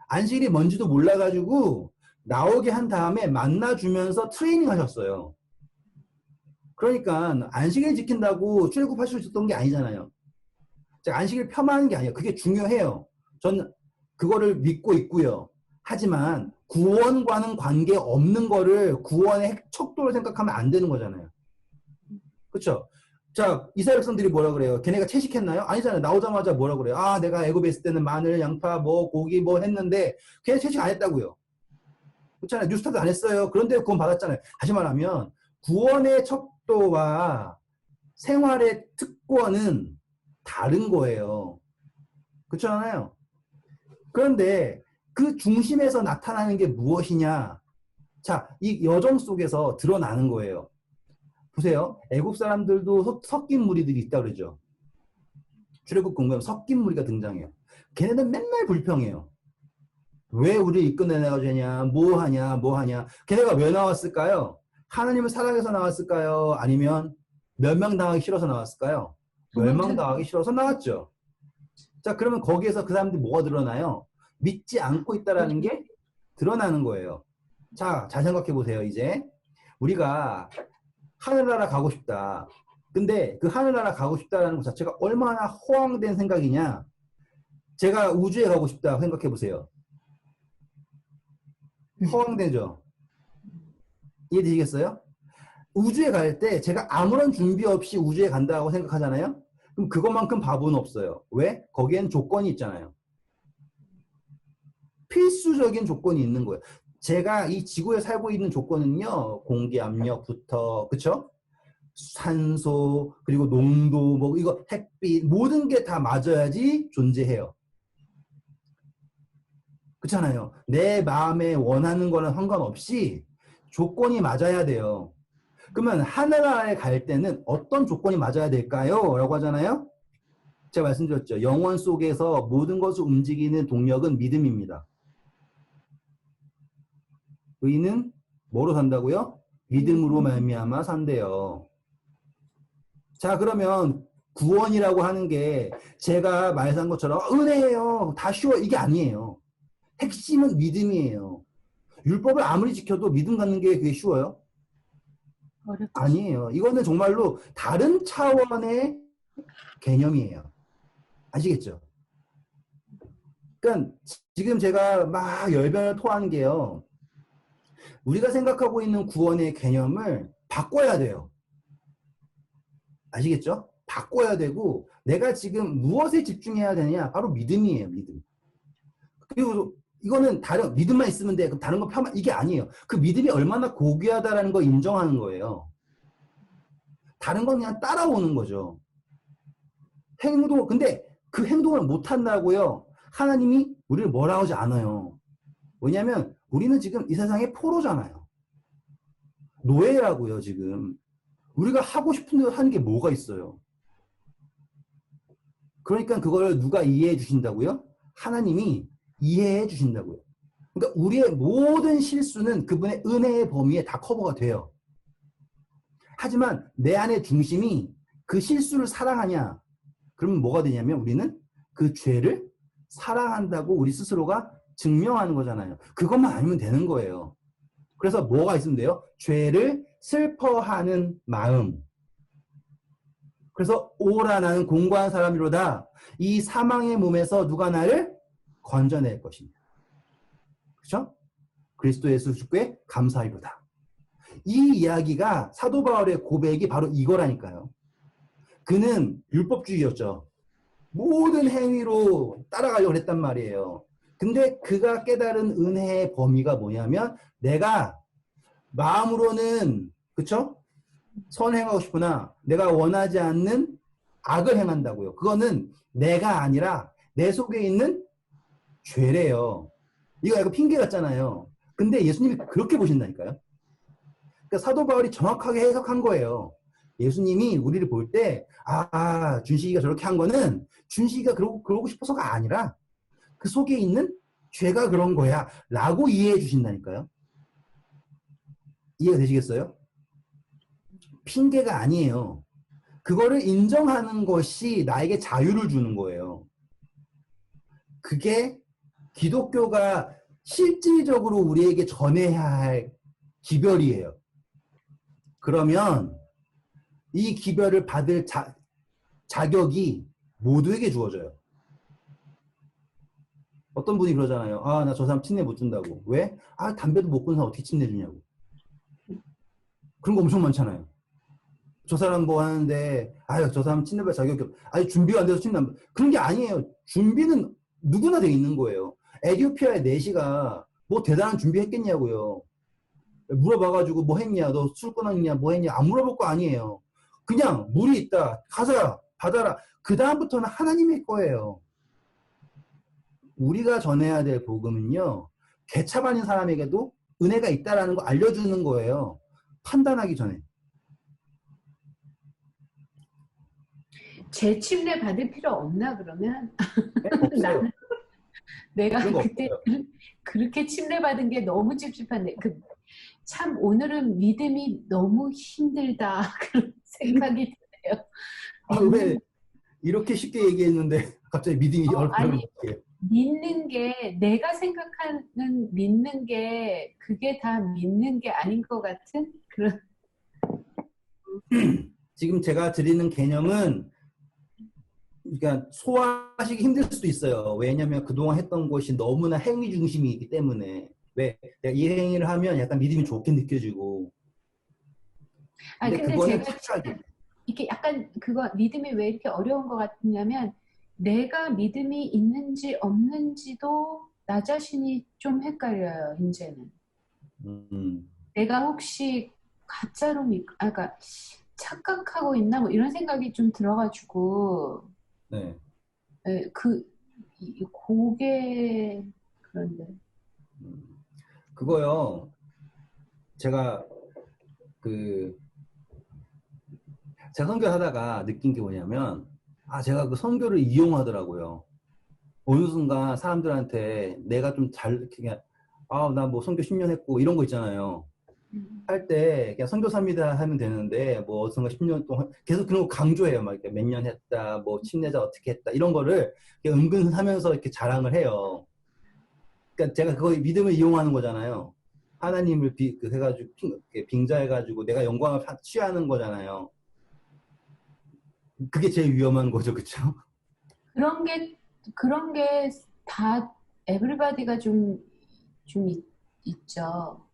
안식일이 뭔지도 몰라가지고 나오게 한 다음에 만나주면서 트레이닝 하셨어요. 그러니까 안식일 지킨다고 출애굽할 수 있었던 게 아니잖아요. 안식일 폄하하는 게 아니에요. 그게 중요해요. 전 그거를 믿고 있고요. 하지만 구원과는 관계없는 거를 구원의 척도로 생각하면 안 되는 거잖아요. 그렇죠? 자, 이스라엘 백성들이 뭐라 그래요? 걔네가 채식했나요? 아니잖아요. 나오자마자 뭐라 그래요? 아, 내가 애굽에 있을 때는 마늘, 양파, 뭐 고기 뭐 했는데 걔네 채식 안 했다고요. 그렇잖아요. 뉴스타트 안 했어요. 그런데 구원 받았잖아요. 다시 말하면 구원의 척도와 생활의 특권은 다른 거예요. 그렇잖아요. 그런데 그 중심에서 나타나는 게 무엇이냐? 자, 이 여정 속에서 드러나는 거예요. 보세요. 애국 사람들도 섞인 무리들이 있다 그러죠. 출애굽 공부하면 섞인 무리가 등장해요. 걔네는 맨날 불평해요. 왜 우리를 이끌어내가지고 하냐, 뭐 하냐. 걔네가 왜 나왔을까요? 하나님을 사랑해서 나왔을까요? 아니면 멸망당하기 싫어서 나왔을까요? 멸망당하기 싫어서 나왔죠. 자, 그러면 거기에서 그 사람들이 뭐가 드러나요? 믿지 않고 있다라는 게 드러나는 거예요. 자, 잘 생각해 보세요. 이제 우리가 하늘나라 가고 싶다. 근데 그 하늘나라 가고 싶다라는 것 자체가 얼마나 허황된 생각이냐. 제가 우주에 가고 싶다 생각해 보세요. 허황되죠? 이해되시겠어요? 우주에 갈 때 제가 아무런 준비 없이 우주에 간다고 생각하잖아요? 그럼 그것만큼 바보는 없어요. 왜? 거기엔 조건이 있잖아요. 필수적인 조건이 있는 거예요. 제가 이 지구에 살고 있는 조건은요, 공기 압력부터, 그쵸? 산소, 그리고 농도, 뭐, 이거, 햇빛, 모든 게 다 맞아야지 존재해요. 그렇잖아요. 내 마음에 원하는 거는 상관없이 조건이 맞아야 돼요. 그러면 하늘나라에 갈 때는 어떤 조건이 맞아야 될까요? 라고 하잖아요. 제가 말씀드렸죠. 영혼 속에서 모든 것을 움직이는 동력은 믿음입니다. 의인은 뭐로 산다고요? 믿음으로 말미암아 산대요. 자, 그러면 구원이라고 하는 게 제가 말한 것처럼 은혜예요. 다 쉬워. 이게 아니에요. 핵심은 믿음이에요. 율법을 아무리 지켜도 믿음 갖는 게 그게 쉬워요? 어렵지. 아니에요. 이거는 정말로 다른 차원의 개념이에요. 아시겠죠? 그러니까 지금 제가 막 열변을 토하는 게요. 우리가 생각하고 있는 구원의 개념을 바꿔야 돼요. 아시겠죠? 바꿔야 되고 내가 지금 무엇에 집중해야 되냐? 바로 믿음이에요. 믿음. 그리고 이거는 다른 믿음만 있으면 돼. 그럼 다른 거 펴만 이게 아니에요. 그 믿음이 얼마나 고귀하다라는 걸 인정하는 거예요. 다른 건 그냥 따라오는 거죠. 행동 근데 그 행동을 못 한다고요. 하나님이 우리를 뭐라 하지 않아요. 왜냐하면 우리는 지금 이 세상의 포로잖아요. 노예라고요, 지금. 우리가 하고 싶은 대로 하는 게 뭐가 있어요. 그러니까 그걸 누가 이해해 주신다고요? 하나님이 이해해 주신다고요. 그러니까 우리의 모든 실수는 그분의 은혜의 범위에 다 커버가 돼요. 하지만 내 안의 중심이 그 실수를 사랑하냐? 그러면 뭐가 되냐면 우리는 그 죄를 사랑한다고 우리 스스로가 증명하는 거잖아요. 그것만 아니면 되는 거예요. 그래서 뭐가 있으면 돼요? 죄를 슬퍼하는 마음. 그래서 오라 나는 공고한 사람이로다. 이 사망의 몸에서 누가 나를 건져낼 것입니다. 그렇죠? 그리스도 예수 주께 감사하리로다. 이 이야기가 사도 바울의 고백이 바로 이거라니까요. 그는 율법주의였죠. 모든 행위로 따라가려고 했단 말이에요. 근데 그가 깨달은 은혜의 범위가 뭐냐면 내가 마음으로는 그쵸? 선행하고 싶으나 내가 원하지 않는 악을 행한다고요. 그거는 내가 아니라 내 속에 있는 죄래요. 이거 약간 핑계 같잖아요. 근데 예수님이 그렇게 보신다니까요. 그러니까 사도 바울이 정확하게 해석한 거예요. 예수님이 우리를 볼 때, 준식이가 저렇게 한 거는 준식이가 그러고 싶어서가 아니라 그 속에 있는 죄가 그런 거야. 라고 이해해 주신다니까요. 이해가 되시겠어요? 핑계가 아니에요. 그거를 인정하는 것이 나에게 자유를 주는 거예요. 그게 기독교가 실질적으로 우리에게 전해야 할 기별이에요. 그러면 이 기별을 받을 자격이 모두에게 주어져요. 어떤 분이 그러잖아요. 나 저 사람 침내 못 준다고. 왜? 담배도 못 끊는 사람 어떻게 침내 주냐고. 그런 거 엄청 많잖아요. 저 사람 뭐 하는데, 저 사람 침내 받을 자격이 없어. 준비가 안 돼서 침내 안 받. 그런 게 아니에요. 준비는 누구나 돼 있는 거예요. 에디오피아의 내시가 뭐 대단한 준비했겠냐고요. 물어봐가지고 뭐 했냐, 너 술 끊었냐, 뭐 했냐, 안 물어볼 거 아니에요. 그냥 물이 있다, 가자, 받아라. 그 다음부터는 하나님의 거예요. 우리가 전해야 될 복음은요, 개차반인 사람에게도 은혜가 있다라는 거 알려주는 거예요. 판단하기 전에. 제 침례 받을 필요 없나 그러면? 네, 없어요. 내가 그때 그렇게 침례 받은 게 너무 찝찝한데 참 오늘은 믿음이 너무 힘들다 그런 생각이 드네요. 왜 이렇게 쉽게 얘기했는데 갑자기 믿음이 어렵다는 거예요? 믿는 게 내가 생각하는 믿는 게 그게 다 믿는 게 아닌 것 같은 그런. 지금 제가 드리는 개념은 그러니까 소화하시기 힘들 수도 있어요. 왜냐하면 그동안 했던 것이 너무나 행위 중심이기 때문에. 왜? 내가 이 행위를 하면 약간 믿음이 좋게 느껴지고. 근데 그거는 착각이. 이게 약간 그거 믿음이 왜 이렇게 어려운 것 같냐면 내가 믿음이 있는지 없는지도 나 자신이 좀 헷갈려요. 이제는. 내가 혹시 가짜로 그러니까 착각하고 있나 뭐 이런 생각이 좀 들어가지고. 네. 그게 그런데. 그거요. 제가 선교를 하다가 느낀 게 뭐냐면 제가 그 선교를 이용하더라고요. 어느 순간 사람들한테 내가 좀 그냥 나 뭐 선교 10년 했고 이런 거 있잖아요. 할 때 그냥 선교사입니다 하면 되는데 뭐 어디선가 10년 동안 계속 그런 거 강조해요. 막 몇 년 했다, 뭐 침례자 어떻게 했다 이런 거를 은근 하면서 이렇게 자랑을 해요. 그러니까 제가 그거 믿음을 이용하는 거잖아요. 하나님을 해가지고 빙자해가지고 내가 영광을 취하는 거잖아요. 그게 제일 위험한 거죠, 그렇죠? 그런 게 다 에브리바디가 좀 있죠.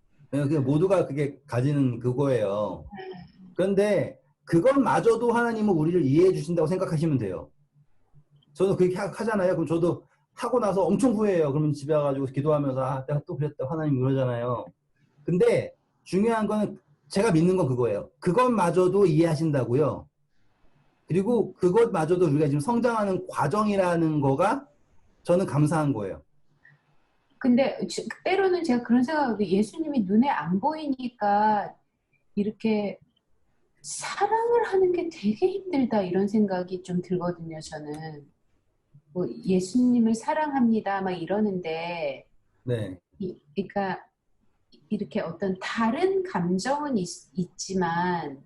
모두가 그게 가지는 그거예요. 그런데 그것마저도 하나님은 우리를 이해해 주신다고 생각하시면 돼요. 저도 그렇게 하잖아요. 그럼 저도 하고 나서 엄청 후회해요. 그러면 집에 와가지고 기도하면서 아, 내가 또 그랬다. 하나님 그러잖아요. 근데 중요한 건 제가 믿는 건 그거예요. 그것마저도 이해하신다고요. 그리고 그것마저도 우리가 지금 성장하는 과정이라는 거가 저는 감사한 거예요. 근데 때로는 제가 그런 생각하고 예수님이 눈에 안 보이니까 이렇게 사랑을 하는 게 되게 힘들다 이런 생각이 좀 들거든요. 저는 뭐 예수님을 사랑합니다 막 이러는데 네. 그러니까 이렇게 어떤 다른 감정은 있지만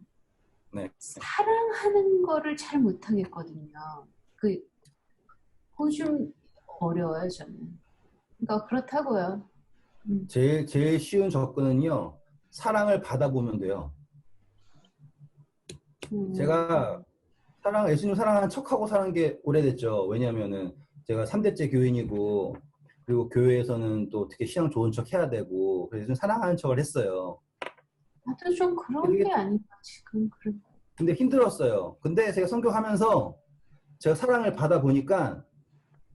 네. 사랑하는 거를 잘 못하겠거든요. 그거 좀 어려워요 저는. 그러니까 그렇다고요. 제일 쉬운 접근은요. 사랑을 받아보면 돼요. 제가 예수님 사랑하는 척하고 사는 게 오래됐죠. 왜냐면은 제가 3대째 교인이고, 그리고 교회에서는 또 어떻게 신앙 좋은 척 해야 되고, 그래서 사랑하는 척을 했어요. 나도 좀 그런 게 아닌가 지금. 근데 힘들었어요. 근데 제가 성경하면서 제가 사랑을 받아보니까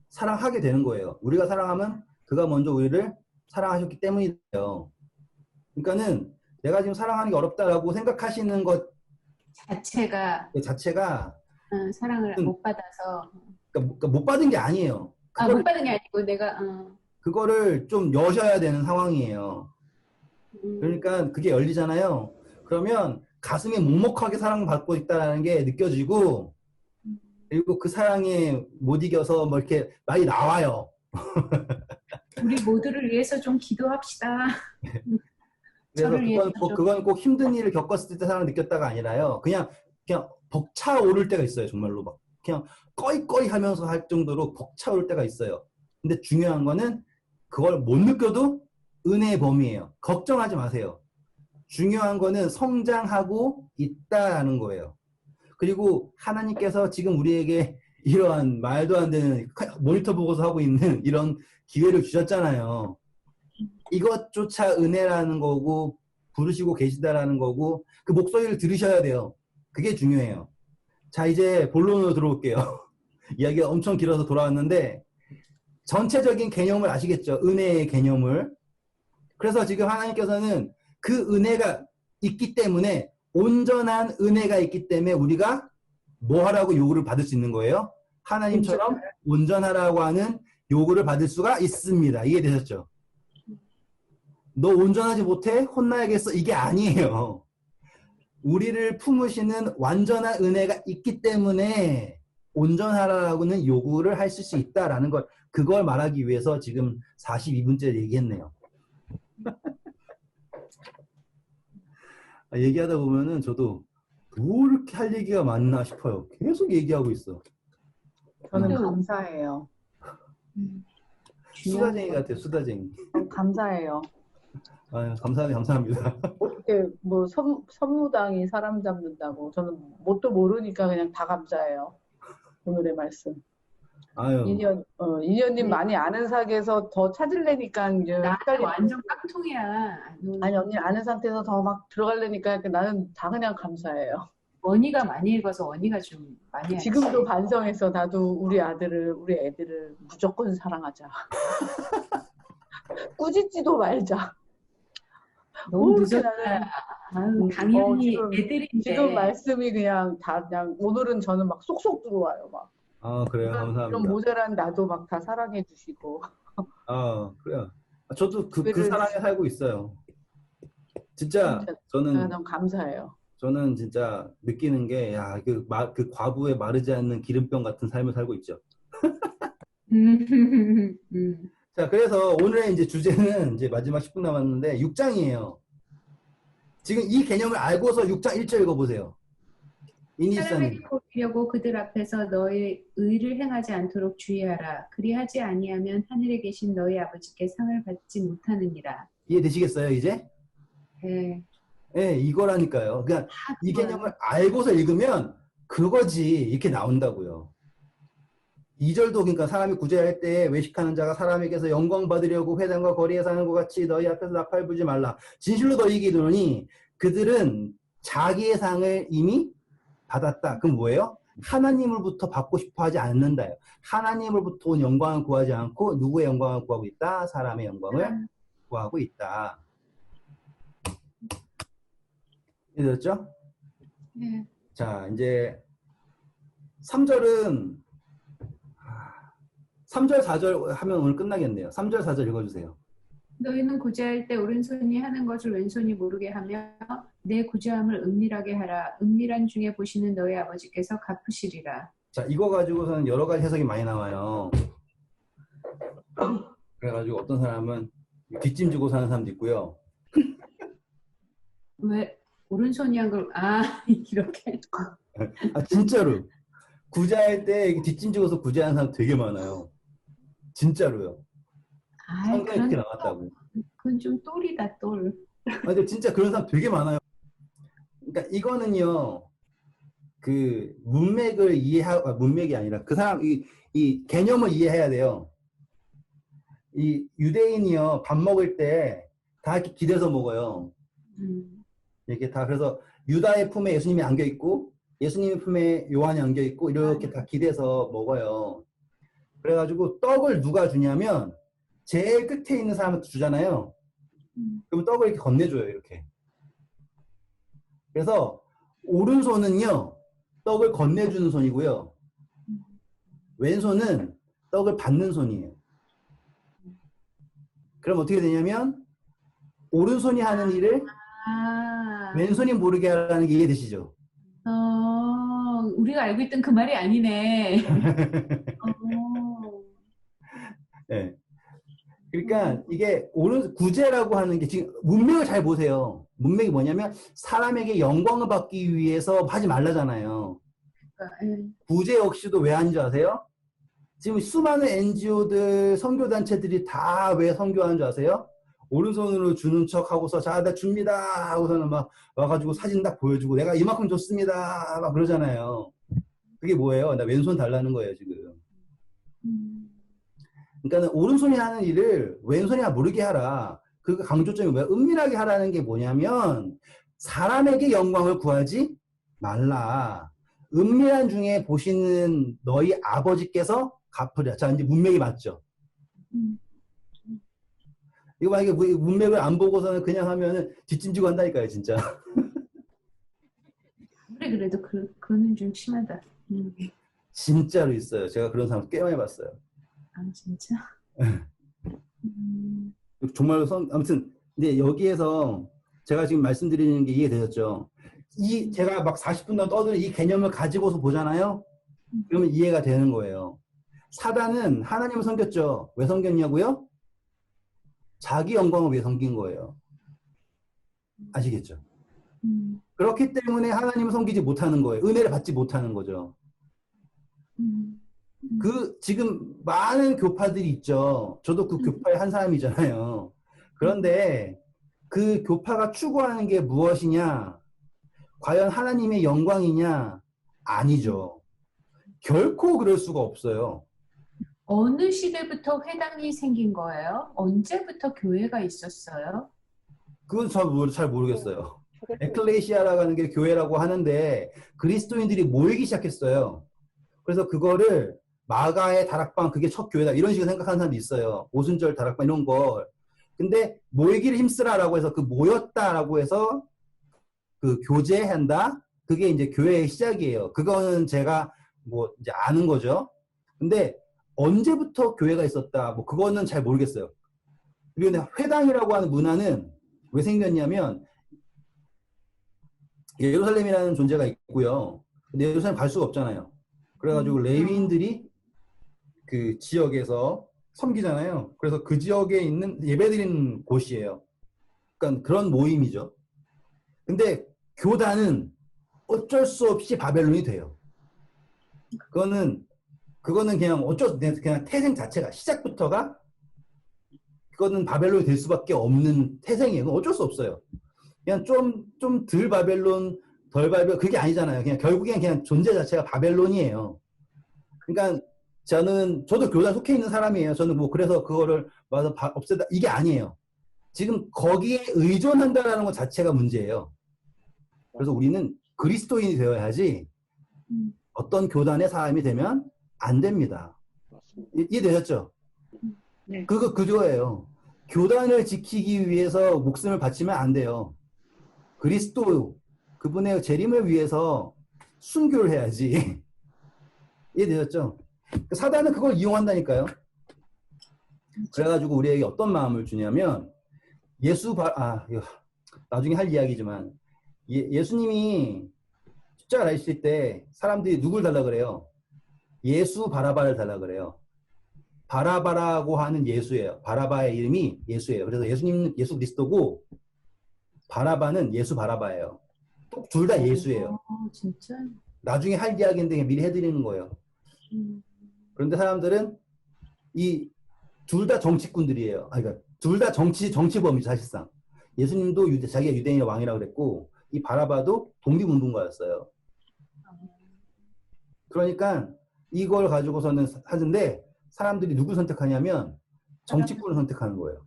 사랑하게 되는 거예요. 우리가 사랑하면 그가 먼저 우리를 사랑하셨기 때문이에요. 그러니까는 내가 지금 사랑하는 게 어렵다라고 생각하시는 것 자체가 사랑을 못 받아서 그러니까 못 받은 게 아니에요. 못 받은 게 아니고 내가 그거를 좀 여셔야 되는 상황이에요. 그러니까 그게 열리잖아요. 그러면 가슴이 먹먹하게 사랑받고 있다는 게 느껴지고 그리고 그 사랑에 못 이겨서 뭐 이렇게 말이 나와요. 우리 모두를 위해서 좀 기도합시다. 그래서 그건 꼭 힘든 일을 겪었을 때 사랑을 느꼈다가 아니라요. 그냥 벅차오를 때가 있어요. 정말로 막 그냥 꺼이꺼이 하면서 할 정도로 벅차오를 때가 있어요. 근데 중요한 거는 그걸 못 느껴도 은혜의 범위예요. 걱정하지 마세요. 중요한 거는 성장하고 있다라는 거예요. 그리고 하나님께서 지금 우리에게 이러한 말도 안 되는 모니터 보고서 하고 있는 이런 기회를 주셨잖아요. 이것조차 은혜라는 거고 부르시고 계시다라는 거고 그 목소리를 들으셔야 돼요. 그게 중요해요. 자, 이제 본론으로 들어올게요. 이야기가 엄청 길어서 돌아왔는데 전체적인 개념을 아시겠죠? 은혜의 개념을. 그래서 지금 하나님께서는 그 은혜가 있기 때문에 온전한 은혜가 있기 때문에 우리가 뭐 하라고 요구를 받을 수 있는 거예요? 하나님처럼 온전하라고 하는 요구를 받을 수가 있습니다. 이해되셨죠? 너 온전하지 못해? 혼나야겠어? 이게 아니에요. 우리를 품으시는 완전한 은혜가 있기 때문에 온전하라고는 요구를 하실 수 있다라는 걸 그걸 말하기 위해서 지금 42분째 얘기했네요. 얘기하다 보면은 저도 뭐 이렇게 할 얘기가 많나 싶어요. 계속 얘기하고 있어. 저는 감사해요. 수다쟁이 같아요. 수다쟁이. 감사해요. 아유, 감사합니다. 어떻게 뭐 선무당이 사람 잡는다고 저는 뭣도 모르니까 그냥 다 감사해요. 오늘의 말씀. 아유. 인연님 많이 아는 사이에서 더 찾으려니까 이제 나는 완전 깡통이야. 아니 언니 아는 상태에서 더 막 들어가려니까 나는 다 그냥 감사해요. 원희가 많이 읽어서 원희가 좀 많이 지금도 알지. 반성해서 나도 우리 애들을 무조건 사랑하자. 꾸짖지도 말자. 너무 늦었다. 당연히 지금, 애들인데. 지금 말씀이 그냥 오늘은 저는 막 쏙쏙 들어와요. 막. 아, 그래요? 감사합니다. 이런 모자란 나도 막 다 사랑해 주시고. 아, 그래요. 저도 그 사랑에 살고 있어요. 진짜 저는 너무 감사해요. 저는 진짜 느끼는 게, 그 과부의 마르지 않는 기름병 같은 삶을 살고 있죠. 자, 그래서 오늘의 이제 주제는 이제 마지막 10분 남았는데 6장이에요. 지금 이 개념을 알고서 6장 1절 읽어보세요. 사람에게 보이려고 그들 앞에서 너의 의를 행하지 않도록 주의하라. 그리하지 아니하면 하늘에 계신 너희 아버지께 상을 받지 못하느니라. 이해되시겠어요, 이제? 네. 네, 이거라니까요. 그러니까 이 개념을 알고서 읽으면 그거지 이렇게 나온다고요. 2절도 그러니까 사람이 구제할 때 외식하는 자가 사람에게서 영광 받으려고 회당과 거리에 사는 것 같이 너희 앞에서 나팔 불지 말라. 진실로 너희에게 이르노니 그들은 자기의 상을 이미 받았다. 그럼 뭐예요? 하나님으로부터 받고 싶어 하지 않는다요. 하나님으로부터 온 영광을 구하지 않고 누구의 영광을 구하고 있다? 사람의 영광을 구하고 있다. 이해됐죠? 네. 자, 이제 3절은 3절, 4절 하면 오늘 끝나겠네요. 3절, 4절 읽어주세요. 너희는 구제할 때 오른손이 하는 것을 왼손이 모르게 하며 내 구제함을 은밀하게 하라. 은밀한 중에 보시는 너희 아버지께서 갚으시리라. 자, 이거 가지고서는 여러 가지 해석이 많이 나와요. 그래가지고 어떤 사람은 뒷짐 지고 사는 사람도 있고요. 왜 오른손이 한 걸 이렇게 아, 진짜로. 구제할 때 뒷짐 지고서 구제하는 사람 되게 많아요. 진짜로요. 성경에 그렇게 나왔다고. 그건 좀 똘이다 똘. 근데 진짜 그런 사람 되게 많아요. 그러니까 이거는요, 그 문맥을 문맥이 아니라 그 사람 이 개념을 이해해야 돼요. 이 유대인이요 밥 먹을 때 다 이렇게 기대서 먹어요. 이렇게 다 그래서 유다의 품에 예수님이 안겨 있고 예수님의 품에 요한이 안겨 있고 이렇게 다 기대서 먹어요. 그래가지고 떡을 누가 주냐면 제일 끝에 있는 사람한테 주잖아요. 그러면 떡을 이렇게 건네줘요, 이렇게. 그래서 오른손은요, 떡을 건네주는 손이고요. 왼손은 떡을 받는 손이에요. 그럼 어떻게 되냐면 오른손이 하는 일을 왼손이 모르게 하라는 게 이해되시죠? 우리가 알고 있던 그 말이 아니네. 네. 그러니까 이게 구제라고 하는 게 지금 문맥을 잘 보세요. 문맥이 뭐냐면 사람에게 영광을 받기 위해서 하지 말라잖아요. 구제 역시도 왜 하는 줄 아세요? 지금 수많은 NGO들, 선교단체들이 다 왜 선교하는 줄 아세요? 오른손으로 주는 척 하고서 자, 나 줍니다 하고서는 막 와가지고 사진 딱 보여주고 내가 이만큼 줬습니다 막 그러잖아요. 그게 뭐예요? 나 왼손 달라는 거예요, 지금. 그러니까 오른손이 하는 일을 왼손이 모르게 하라. 그 강조점이 뭐야? 은밀하게 하라는 게 뭐냐면 사람에게 영광을 구하지 말라. 은밀한 중에 보시는 너희 아버지께서 갚으랴. 자, 이제 문맥이 맞죠? 이거 만약에 문맥을 안 보고서는 그냥 하면은 뒷짐지고 한다니까요, 진짜. 그래도 그거는 좀 심하다. 진짜로 있어요. 제가 그런 사람 꽤 많이 봤어요. 진짜? 정말로 아무튼 근데 여기에서 제가 지금 말씀드리는 게 이해되셨죠? 제가 막 40분 동안 떠드는 이 개념을 가지고서 보잖아요? 그러면 이해가 되는 거예요. 사단은 하나님을 섬겼죠. 왜 섬겼냐고요? 자기 영광을 위해 섬긴 거예요. 아시겠죠? 그렇기 때문에 하나님을 섬기지 못하는 거예요. 은혜를 받지 못하는 거죠. 지금 많은 교파들이 있죠. 저도 그 교파의 한 사람이잖아요. 그런데 그 교파가 추구하는 게 무엇이냐? 과연 하나님의 영광이냐? 아니죠. 결코 그럴 수가 없어요. 어느 시대부터 회당이 생긴 거예요? 언제부터 교회가 있었어요? 그건 잘 모르겠어요. 에클레시아라고 하는 게 교회라고 하는데 그리스도인들이 모이기 시작했어요. 그래서 그거를 마가의 다락방 그게 첫 교회다 이런 식으로 생각하는 사람도 있어요. 오순절 다락방 이런 걸. 근데 모이기를 힘쓰라라고 해서 그 모였다라고 해서 그 교제한다. 그게 이제 교회의 시작이에요. 그거는 제가 뭐 이제 아는 거죠. 근데 언제부터 교회가 있었다. 뭐 그거는 잘 모르겠어요. 그리고 회당이라고 하는 문화는 왜 생겼냐면 예루살렘이라는 존재가 있고요. 근데 예루살렘 갈 수가 없잖아요. 그래가지고 레위인들이 그 지역에서 섬기잖아요. 그래서 그 지역에 있는 예배드리는 곳이에요. 그러니까 그런 모임이죠. 근데 교단은 어쩔 수 없이 바벨론이 돼요. 그거는 그냥 그냥 태생 자체가 시작부터가 그거는 바벨론이 될 수밖에 없는 태생이에요. 어쩔 수 없어요. 그냥 좀 덜 바벨론, 덜 바벨론 그게 아니잖아요. 그냥 결국엔 그냥 존재 자체가 바벨론이에요. 그러니까 저도 교단 속해 있는 사람이에요. 저는 뭐 그래서 그거를 와서 없애다 이게 아니에요. 지금 거기에 의존한다라는 것 자체가 문제예요. 그래서 우리는 그리스도인이 되어야지 어떤 교단의 사람이 되면 안 됩니다. 맞습니다. 이해되셨죠? 네. 그거예요. 교단을 지키기 위해서 목숨을 바치면 안 돼요. 그리스도 그분의 재림을 위해서 순교를 해야지. 이해되셨죠? 사단은 그걸 이용한다니까요. 그래가지고 우리에게 어떤 마음을 주냐면 이거 나중에 할 이야기지만 예수님이 십자가 달리실 때 사람들이 누굴 달라 그래요? 예수 바라바를 달라 그래요. 바라바라고 하는 예수예요. 바라바의 이름이 예수예요. 그래서 예수님은 예수 그리스도고 바라바는 예수 바라바예요. 둘 다 예수예요. 진짜? 나중에 할 이야기인데 미리 해드리는 거예요. 그런데 사람들은 이 둘 다 정치꾼들이에요. 그러니까 둘 다 정치범이죠, 사실상. 예수님도 자기가 유대인의 왕이라고 그랬고 이 바라바도 독립운동가였어요. 그러니까 이걸 가지고서는 하는데 사람들이 누구 선택하냐면 정치꾼을 선택하는 거예요.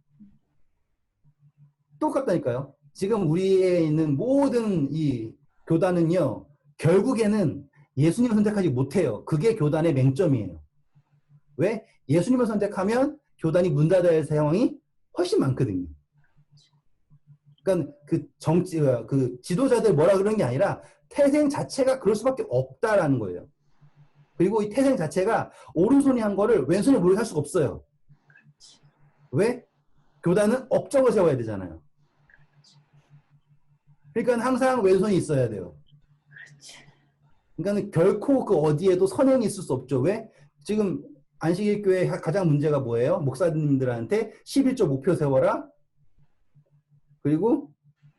똑같다니까요. 지금 우리에 있는 모든 이 교단은요, 결국에는 예수님을 선택하지 못해요. 그게 교단의 맹점이에요. 왜? 예수님을 선택하면 교단이 문 닫아야 할 상황이 훨씬 많거든요. 그러니까 그 지도자들 뭐라 그러는 게 아니라 태생 자체가 그럴 수밖에 없다라는 거예요. 그리고 이 태생 자체가 오른손이 한 거를 왼손이 모르게 할 수가 없어요. 왜? 교단은 업적을 세워야 되잖아요. 그러니까 항상 왼손이 있어야 돼요. 그러니까 결코 그 어디에도 선행이 있을 수 없죠. 왜? 지금 안식일교회 가장 문제가 뭐예요? 목사님들한테 11조 목표 세워라. 그리고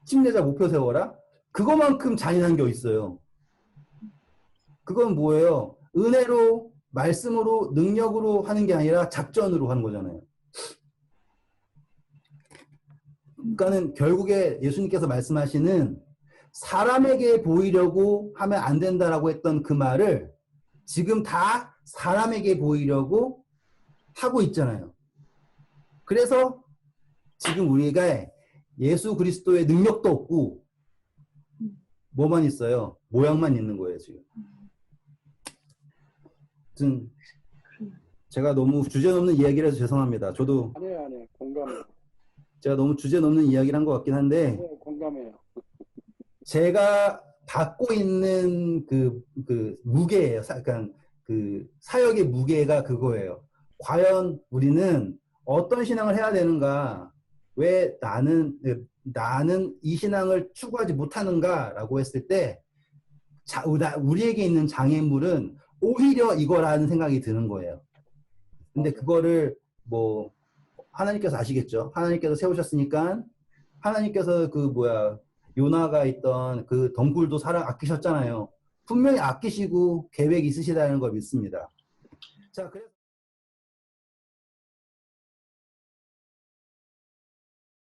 침례자 목표 세워라. 그거만큼 잔인한 게 있어요. 그건 뭐예요? 은혜로, 말씀으로, 능력으로 하는 게 아니라 작전으로 하는 거잖아요. 그러니까는 결국에 예수님께서 말씀하시는 사람에게 보이려고 하면 안 된다라고 했던 그 말을 지금 다 사람에게 보이려고 하고 있잖아요. 그래서 지금 우리가 예수 그리스도의 능력도 없고 뭐만 있어요? 모양만 있는 거예요, 지금. 제가 너무 주제넘는 이야기를 해서 죄송합니다. 저도 아니에요. 공감해요. 제가 너무 주제넘는 이야기를 한 것 같긴 한데 네, 공감해요. 제가 받고 있는 그 무게예요. 그러니까 그 사역의 무게가 그거예요. 과연 우리는 어떤 신앙을 해야 되는가? 왜 나는 이 신앙을 추구하지 못하는가라고 했을 때 우리에게 있는 장애물은 오히려 이거라는 생각이 드는 거예요. 근데 그거를 뭐 하나님께서 아시겠죠? 하나님께서 세우셨으니까 하나님께서 요나가 있던 그 덩굴도 아끼셨잖아요. 분명히 아끼시고 계획이 있으시다는 걸 믿습니다. 자, 그래서